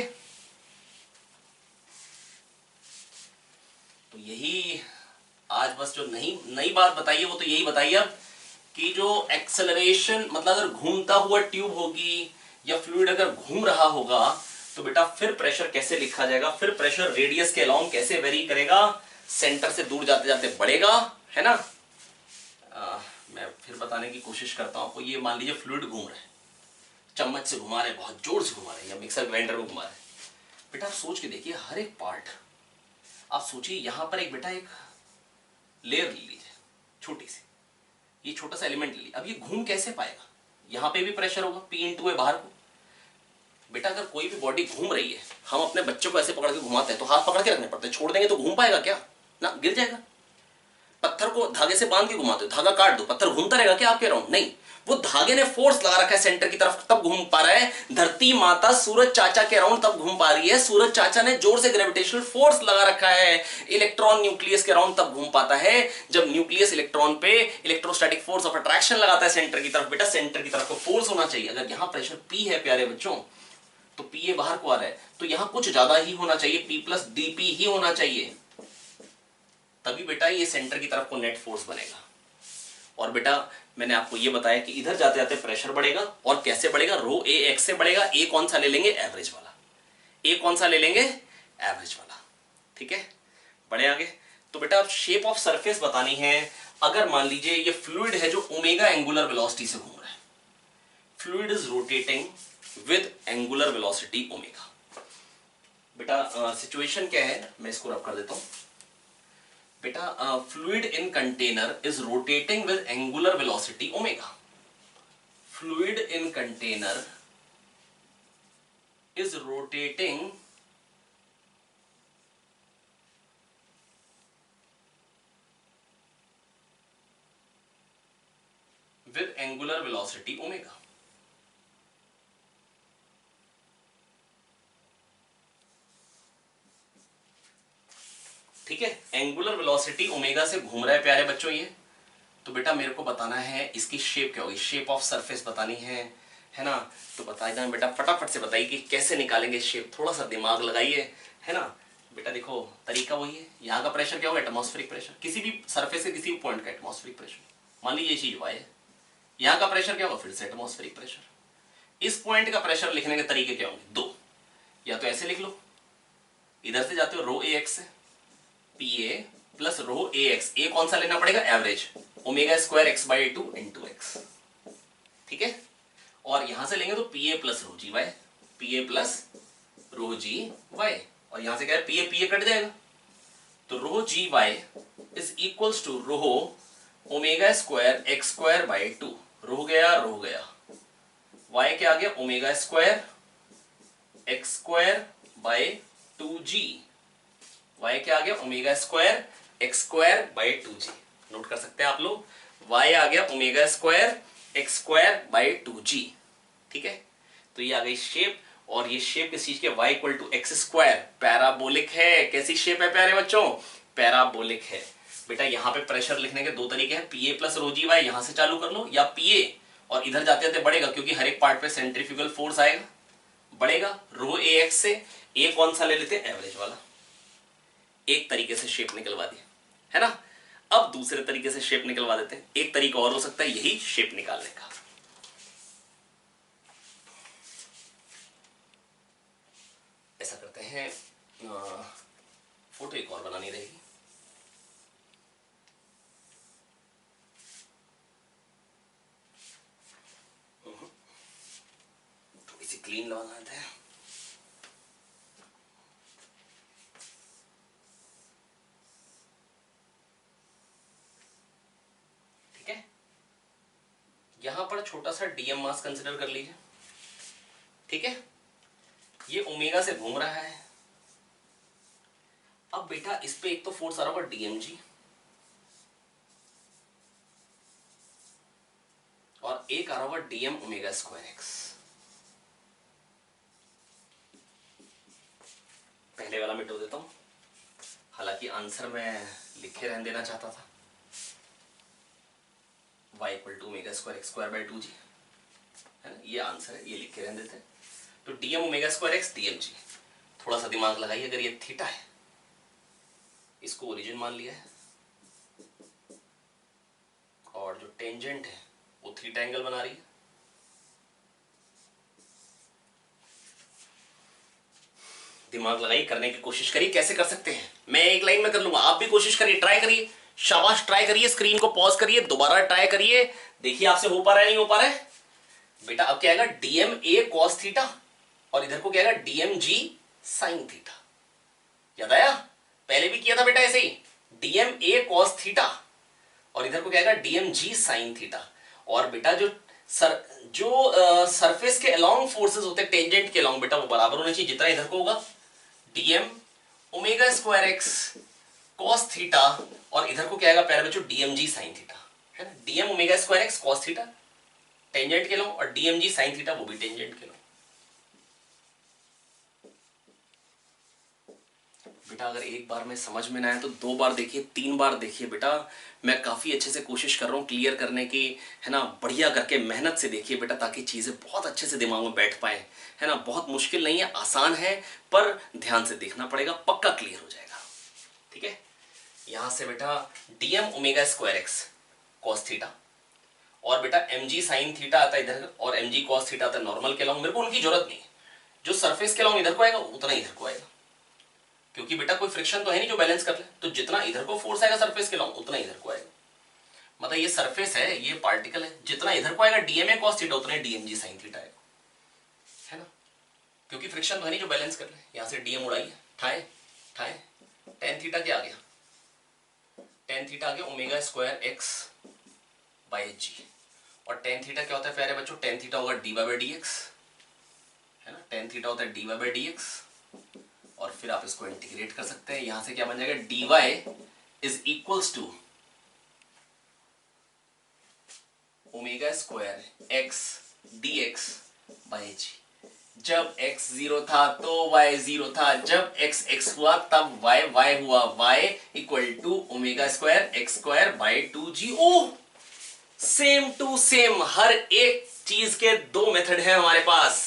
तो यही आज बस जो नई बात बताइए वो तो यही बताइए अब, कि जो एक्सेलरेशन मतलब अगर घूमता हुआ ट्यूब होगी या फ्लूइड अगर घूम रहा होगा तो बेटा फिर प्रेशर कैसे लिखा जाएगा, फिर प्रेशर रेडियस के अलोंग कैसे वेरी करेगा, सेंटर से दूर जाते जाते बढ़ेगा, है ना। मैं फिर बताने की कोशिश करता हूं आपको। ये मान लीजिए फ्लूइड घूम रहे हैं, चम्मच से घुमा रहे हैं, बहुत जोर से घुमा रहे हैं, या मिक्सर ग्राइंडर में घुमा रहे हैं, बेटा आप सोच के देखिए हर एक पार्ट, आप सोचिए यहां पर एक बेटा एक लेयर ले लीजिए छोटी सी, ये छोटा सा एलिमेंट ले लीजिए, अब ये घूम कैसे पाएगा? यहां पे भी प्रेशर होगा, P इंटू ए बाहर को। बेटा अगर कोई भी बॉडी घूम रही है, हम अपने बच्चों को ऐसे पकड़ के घुमाते हैं तो हाथ पकड़ के रखने पड़ते हैं, छोड़ देंगे तो घूम पाएगा क्या? ना, गिर जाएगा। पत्थर को धागे से बांध के घुमाते हो, धागा काट दो, पत्थर घूमता रहेगा क्या आपके अराउंड? नहीं, वो धागे ने फोर्स लगा रखा है सेंटर की तरफ, तब घूम पा रहा है। धरती माता सूरज चाचा के अराउंड तब घूम पा रही है, सूरज चाचा ने जोर से ग्रेविटेशनल फोर्स लगा रखा है। इलेक्ट्रॉन न्यूक्लियस के अराउंड तब घूम पाता है जब न्यूक्लियस इलेक्ट्रॉन पे इलेक्ट्रोस्टैटिक फोर्स ऑफ अट्रैक्शन लगाता है सेंटर की तरफ। बेटा सेंटर की तरफ को फोर्स होना चाहिए। अगर यहां प्रेशर P है प्यारे बच्चों, तो P बाहर को आ रहा है, तो यहां कुछ ज्यादा ही होना चाहिए, P प्लस DP ही होना चाहिए, तभी बेटा ये सेंटर की तरफ को नेट फोर्स बनेगा। और बेटा मैंने आपको ये बताया कि इधर जाते जाते प्रेशर बढ़ेगा, और कैसे बढ़ेगा? रो ए एक्स से बढ़ेगा। ए कौन सा ले लेंगे? एवरेज वाला। ए कौन सा ले लेंगे? एवरेज वाला। ठीक है, बढ़े आगे। तो बेटा अब शेप ऑफ सरफेस बतानी है। अगर मान लीजिए ये फ्लूइड है जो ओमेगा एंगुलर वेलोसिटी से घूम रहा है, fluid is rotating with angular velocity omega. बेटा सिचुएशन क्या है, मैं इसको रब कर देता हूं। बेटा fluid in container is rotating with angular velocity omega. Fluid in container is rotating with angular velocity omega. ठीक है, एंगुलर वेलोसिटी ओमेगा से घूम रहा है प्यारे बच्चों ये। तो बेटा मेरे को बताना है इसकी शेप क्या होगी, शेप ऑफ सरफेस बतानी है ना। तो बता देना बेटा, फटाफट से बताइए कि कैसे निकालेंगे शेप, थोड़ा सा दिमाग लगाइए, है ना। बेटा देखो तरीका वही है। यहाँ का प्रेशर क्या होगा? एटमॉस्फेरिक प्रेशर, किसी भी सरफेस के किसी भी पॉइंट का एटमॉस्फेरिक प्रेशर। मान लीजिए ये चीज वाई है, यहाँ का प्रेशर क्या होगा? फिर से एटमॉस्फेरिक प्रेशर। इस पॉइंट का प्रेशर लिखने के तरीके क्या होंगे? दो, या तो ऐसे लिख लो, इधर से जाते हो रो ए एक्स से, PA प्लस रो ए एक्स। ए कौन सा लेना पड़ेगा? Average, omega square x by 2 into x. ठीक है, और यहां से लेंगे तो PA प्लस रो जी वाई, PA प्लस रो जी वाई, और यहां से क्या है? PA कट जाएगा, तो rho ji y is equals to rho omega square x square by 2। Rho गया, वाई क्या आ गया? Omega square x square by 2g। y क्या आ गया? Omega square x square by 2g। Note कर सकते हैं आप लोग, y आ गया omega square x square by 2g। ठीक है, तो ये आ गई शेप, और ये शेप किस चीज के? y equal to X square, parabolic है। कैसी शेप है प्यारे बच्चों? पैराबोलिक है। बेटा यहाँ पे प्रेशर लिखने के दो तरीके हैं, PA प्लस रो जी वाई, यहां से चालू कर लो, या PA और इधर जाते जाते बढ़ेगा, क्योंकि हर एक पार्ट पे सेंट्रीफ्यूगल फोर्स आएगा, बढ़ेगा रो ए एक्स से। ए कौन सा ले लेते हैं? एवरेज वाला। एक तरीके से शेप निकलवा दी, है ना। अब दूसरे तरीके से शेप निकलवा देते हैं। एक तरीका और हो सकता है यही शेप निकालने का। ऐसा करते हैं, फोटो एक और बनानी रहेगी। थोड़ी सी क्लीन लगा देते हैं। यहां पर छोटा सा डीएम मास कंसिडर कर लीजिए। ठीक है, ये ओमेगा से घूम रहा है। अब बेटा इस पे एक तो फोर्स आ रहा होगा DMG, और एक आ रहा होगा DM ओमेगा स्क्वायर एक्स। पहले वाला मिटा देता हूं, हालांकि आंसर मैं लिखे रहने देना चाहता था, y equal to omega square x square by 2g, है ना। ये आंसर है, ये लिख के रहने देते हैं। तो DM omega square x DMG। थोड़ा सा दिमाग लगाइए, अगर ये थीटा है, इसको ओरिजिन मान लिया है, और जो टेंजेंट है वो थीटा एंगल बना रही है, दिमाग लगाइए, करने की कोशिश करिए। कैसे कर सकते हैं? मैं एक लाइन में कर लूंगा, आप भी कोशिश करिए, ट्राई करिए, शाबाश, ट्राई करिए। स्क्रीन को पॉज करिए, दोबारा ट्राई करिए, देखिए आपसे हो पा रहा है नहीं हो पा रहा है। बेटा अब क्या आएगा? DMA cos थीटा, और इधर को क्या आएगा? DMG sin theta. याद आया? पहले भी किया था बेटा ऐसे ही, DMA cos थीटा, और इधर को क्या आएगा? DMG sin theta. और बेटा जो सरफेस के अलोंग फोर्सेस होते हैं टेंजेंट के अलोंग, बेटा वो बराबर होने चाहिए जितना इधर को होगा। DM omega square x cos theta और इधर को क्या आएगा प्यारे बच्चों डीएम जी साइन थीटा, है ना। DM omega square x cos theta tangent के लॉन्ग और डीएम जी साइन थीटा वो भी टेंजेंट के लॉन्ग। बेटा अगर एक बार में समझ में ना आए तो 2 बार देखिए, 3 बार देखिए बेटा। मैं काफ़ी अच्छे से कोशिश कर रहा हूँ क्लियर करने की, है ना। बढ़िया करके मेहनत से देखिए बेटा, ताकि चीज़ें बहुत अच्छे से दिमाग में बैठ पाए, है ना। बहुत मुश्किल नहीं है, आसान है, पर ध्यान से देखना पड़ेगा, पक्का क्लियर हो जाएगा। ठीक है, यहाँ से बेटा DM omega square x cos theta और बेटा एम जी साइन थीटा आता है इधर और एम जी कॉस थीटा आता है नॉर्मल के लॉन्ग। मेरे को उनकी जरूरत नहीं है, जो सरफेस के लॉन्ग इधर को आएगा उतना इधर को आएगा, क्योंकि बेटा कोई फ्रिक्शन तो है नहीं जो बैलेंस कर ले। तो जितना इधर को फोर्स आएगा सरफेस के लॉन्ग उतना इधर को आएगा। मतलब ये सरफेस है, ये पार्टिकल है, जितना इधर को आएगा डीएमए कॉस थीटा उतना डीएम जी साइन थीटा आएगा, है ना। क्योंकि फ्रिक्शन तो है नहीं जो बैलेंस कर ले। यहां से डीएम उड़ाइए, ठाए ठाए, टेन थीटा क्या आ गया, टेन थीटा आ गया omega square x by G. और टेन थीटा क्या होता है प्यारे बच्चों, टेन थीटा होगा D Y by D X, है ना। टेन थीटा होता है D Y by D X और फिर आप इसको इंटीग्रेट कर सकते हैं। यहां से क्या बन जाएगा, d y is equals to omega square x d x by g. जब x 0 था तो y 0 था, जब x x हुआ तब y y हुआ, y equal to omega square x square by 2g। ओ सेम टू सेम, हर एक चीज के 2 मेथड है हमारे पास।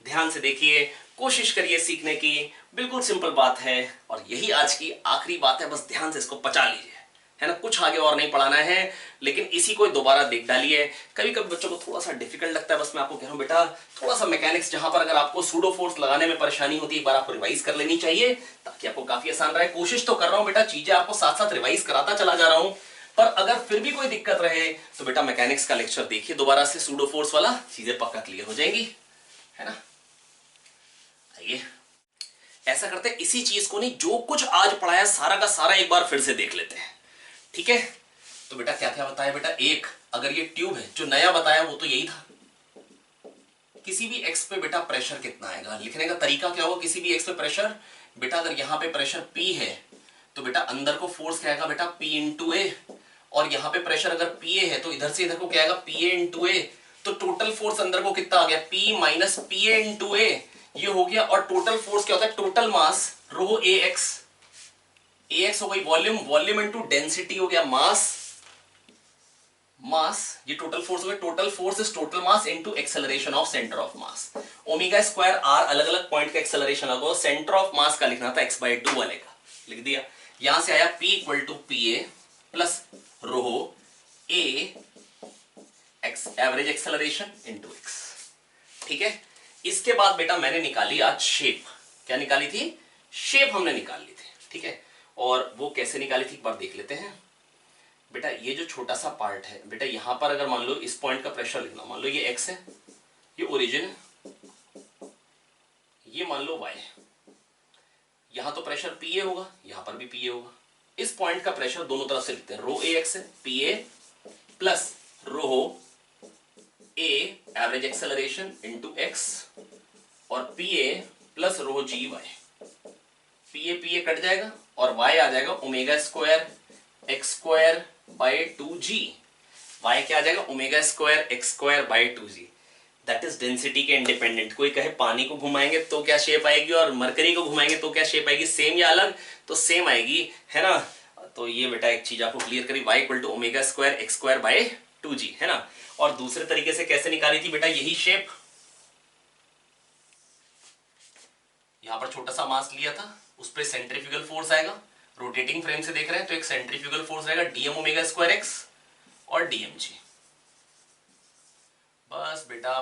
ध्यान से देखिए, कोशिश करिए सीखने की, बिल्कुल सिंपल बात है और यही आज की आखिरी बात है। बस ध्यान से इसको पचा लीजिए, है ना। कुछ आगे और नहीं पढ़ाना है, लेकिन इसी को दोबारा देख डालिए। कभी कभी बच्चों को थोड़ा सा डिफिकल्ट लगता है, बस मैं आपको कह रहा हूं बेटा, थोड़ा सा मैकेनिक्स जहां पर अगर आपको सूडो फोर्स लगाने में परेशानी होती है, एक बार आपको रिवाइज कर लेनी चाहिए, ताकि आपको काफी आसान रहे। कोशिश तो कर रहा हूं बेटा, चीजें आपको साथ साथ रिवाइज कराता चला जा रहा हूं, पर अगर फिर भी कोई दिक्कत रहे तो बेटा मैकेनिक्स का लेक्चर देखिए दोबारा से, सूडो फोर्स वाला, चीजें पक्का क्लियर हो जाएंगी, है ना। आइए ऐसा करते हैं, इसी चीज को नहीं, जो कुछ आज पढ़ाया सारा का सारा एक बार फिर से देख लेते हैं। ठीक है, तो बेटा क्या क्या बताया बेटा, एक अगर ये ट्यूब है, जो नया बताया वो तो यही था। किसी भी एक्स पे बेटा प्रेशर कितना आएगा, लिखने का तरीका क्या होगा, किसी भी एक्स पे प्रेशर, बेटा अगर यहां पे प्रेशर P है तो बेटा अंदर को फोर्स क्या आएगा बेटा P इंटू ए, और यहां पे प्रेशर अगर PA है तो इधर से इधर को क्या आएगा PA इंटू ए। तो टोटल फोर्स अंदर को कितना आ गया, P माइनस PA इंटू ए, ये हो गया। और टोटल फोर्स क्या होता है, टोटल मास रो AX, AX हो गई वॉल्यूम, वॉल्यूम इंटू डेंसिटी हो गया मास, मास ये टोटल फोर्स हो गया। Total force is total mass into acceleration of centre of mass. Omega square R अलग अलग पॉइंट का एक्सेलरेशन लगो, सेंटर ऑफ मास का लिखना था x/2 वाले का, लिख दिया। यहां से आया P equal to PA plus rho A X average acceleration into x। ठीक है, इसके बाद बेटा मैंने निकाली आज शेप। क्या निकाली थी, शेप हमने निकाल ली थी। ठीक है, और वो कैसे निकाली थी एक बार देख लेते हैं। बेटा ये जो छोटा सा पार्ट है बेटा, यहां पर अगर मान लो इस पॉइंट का प्रेशर लिखना, मान लो ये x है, ये ओरिजिन है, ये मान लो y है। यहां तो प्रेशर PA होगा, यहां पर भी PA होगा। इस पॉइंट का प्रेशर दोनों तरफ से लिखते हैं, रो AX है, PA plus rho A average acceleration into x और PA प्लस रो GY। PA PA कट जाएगा और y आ जाएगा omega square x square by 2g। y क्या आ जाएगा, omega square x square by 2g। That is density के independent. कोई कहे पानी को घुमाएंगे तो क्या शेप आएगी और मरकरी को घुमाएंगे तो क्या शेप आएगी, सेम या अलग, तो सेम आएगी, है ना। तो ये बेटा एक चीज आपको क्लियर करी, y equal to omega square x square by 2g, है ना। और दूसरे तरीके से कैसे निकाली थी बेटा, यही शेप, यहां पर छोटा सा मास लिया था, उस पर सेंट्रीफ्यूगल फोर्स आएगा। रोटेटिंग फ्रेम से देख रहे हैं तो एक सेंट्रीफ्यूगल फोर्स रहेगा डीएम ओमेगा स्क्वायर एक्स और डीएम जी। बस बेटा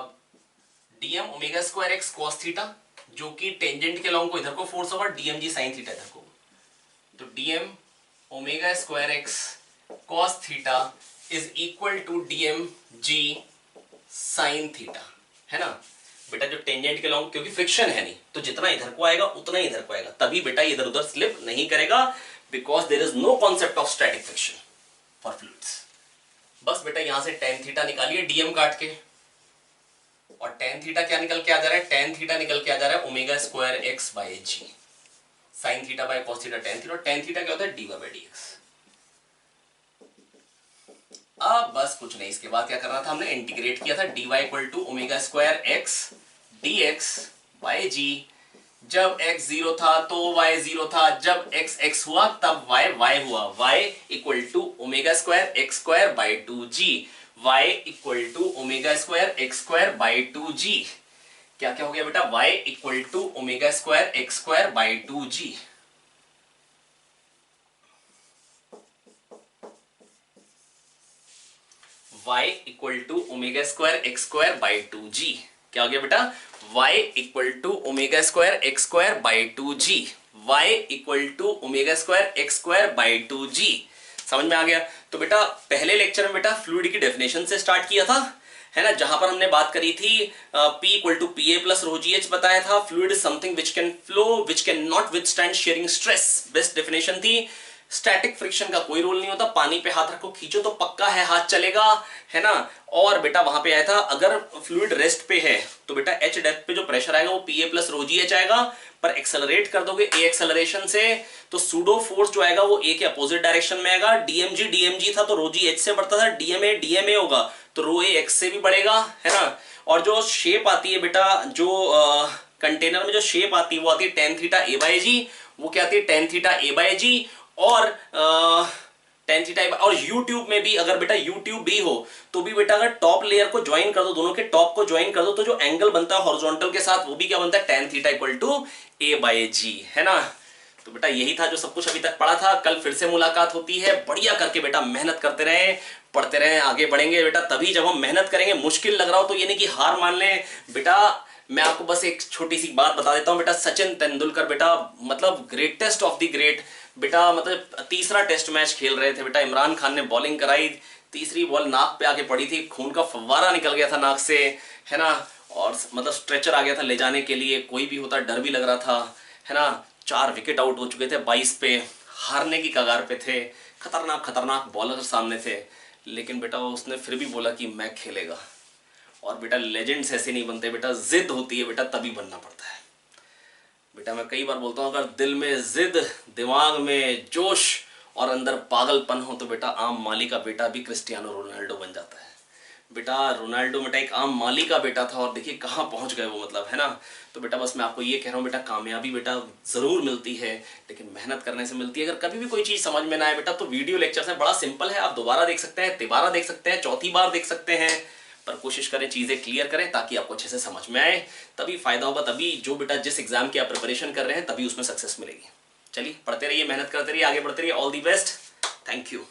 DM omega square x cos theta, जो कि टेंजेंट के लॉन्ग को इधर को फोर्स होगा, डीएम जी साइन थीटा इधर को। तो dm omega square x cos theta is equal to dm g sine theta, है ना। बेटा जो टेंजेंट के लॉन्ग, क्योंकि फ्रिक्शन है नहीं, तो जितना इधर को आएगा उतना ही इधर को आएगा, तभी बेटा इधर उधर स्लिप नहीं करेगा, because there is no concept of static friction for fluids. बस बेटा यहां से टेन थीटा निकालिए डीएम काट के, और टेन थीटा क्या निकल के आ जा रहा है, टेन थीटा निकल के आ जा रहा है omega square x by g. Sine theta by cos theta tan theta, tan theta क्या होता है dy बाय dx। अब बस कुछ नहीं, इसके बाद क्या करना था, हमने इंटीग्रेट किया था dy equal to omega square x dx by g। जब x 0 था तो y 0 था, जब x x हुआ तब y y हुआ। y equal to omega square x square by 2g, y equal to omega square x square by 2g। क्या क्या हो गया बेटा, y equal to omega square x square by 2g। y equal to omega square x square by 2g। क्या हो गया बेटा, y equal to omega square x square by 2g, y equal to omega square x square by 2g। समझ में आ गया। तो बेटा पहले लेक्चर में बेटा फ्लूइड की डेफिनेशन से स्टार्ट किया था, है ना, जहां पर हमने बात करी थी P equal to P A plus rho ji h बताया था। Fluid is something which can flow which can not withstand shearing stress, best definition थी। स्टैटिक फ्रिक्शन का कोई रोल नहीं होता, पानी पे हाथ रखो खींचो तो पक्का है हाथ चलेगा, है ना। और बेटा वहां पे आया था अगर फ्लूइड रेस्ट पे है तो बेटा एच डेप्थ पे जो प्रेशर आएगा वो P A plus rho ji H आएगा, पर एक्सेलरेट कर दोगे ए एक्सेलरेशन से तो सूडो फोर्स जो आएगा वो ए के अपोजिट डायरेक्शन में आएगा। डीएमजी था तो रो जी एच से बढ़ता था, डीएमए होगा तो रो ए एक्स से भी बढ़ेगा, है ना। और जो शेप आती है बेटा, जो कंटेनर में जो शेप आती है वो आती है टेन थीटा ए बाय जी। वो क्या आती है, टेन थीटा ए बाय जी। और टेन थीटा और यूट्यूब में भी अगर बेटा यूट्यूब भी हो तो भी बेटा अगर टॉप लेयर को ज्वाइन कर दो, दोनों के टॉप को ज्वाइन कर दो तो जो एंगल बनता है हॉरिजॉन्टल के साथ वो भी क्या बनता है, tan theta equal to a by g, है ना। तो बेटा यही था जो सब कुछ अभी तक पढ़ा था। कल फिर से मुलाकात होती है, बढ़िया करके बेटा मेहनत करते रहे, पढ़ते रहे, आगे बढ़ेंगे बेटा तभी जब हम मेहनत करेंगे। मुश्किल लग रहा हो तो ये नहीं कि हार मान लें बेटा। मैं आपको बस एक छोटी सी बात बता देता हूं बेटा, सचिन तेंदुलकर बेटा मतलब ग्रेटेस्ट ऑफ द ग्रेट बेटा, मतलब तीसरा टेस्ट मैच खेल रहे थे बेटा, इमरान खान ने बॉलिंग कराई, तीसरी बॉल नाक पे आके पड़ी थी, खून का फव्वारा निकल गया था नाक से, है ना। और मतलब स्ट्रेचर आ गया था ले जाने के लिए, कोई भी होता डर भी लग रहा था, है ना। 4 विकेट आउट हो चुके थे 22 पे, हारने की कगार पे थे, खतरनाक खतरनाक बॉलर सामने थे, लेकिन बेटा उसने फिर भी बोला कि मैं खेलेगा। और बेटा लेजेंड्स ऐसे नहीं बनते बेटा, जिद होती है बेटा तभी बनना पड़ता है बेटा। मैं कई बार बोलता हूँ अगर दिल में जिद, दिमाग में जोश और अंदर पागलपन हो तो बेटा आम माली का बेटा भी क्रिस्टियानो रोनाल्डो बन जाता है बेटा। रोनाल्डो बेटा एक आम माली का बेटा था और देखिए कहाँ पहुँच गए वो, मतलब, है ना। तो बेटा बस मैं आपको ये कह रहा हूँ बेटा, कामयाबी बेटा ज़रूर मिलती है लेकिन मेहनत करने से मिलती है। अगर कभी भी कोई चीज़ समझ में ना आए बेटा तो वीडियो लेक्चर से बड़ा सिंपल है, आप दोबारा देख सकते हैं, तिबारा देख सकते हैं, चौथी बार देख सकते हैं, पर कोशिश करें चीज़ें क्लियर करें ताकि आपको अच्छे से समझ में आए, तभी फायदा होगा, तभी जो बेटा जिस एग्जाम की आप प्रिपरेशन कर रहे हैं तभी उसमें सक्सेस मिलेगी। चलिए पढ़ते रहिए, मेहनत करते रहिए, आगे बढ़ते रहिए। All the best, thank you.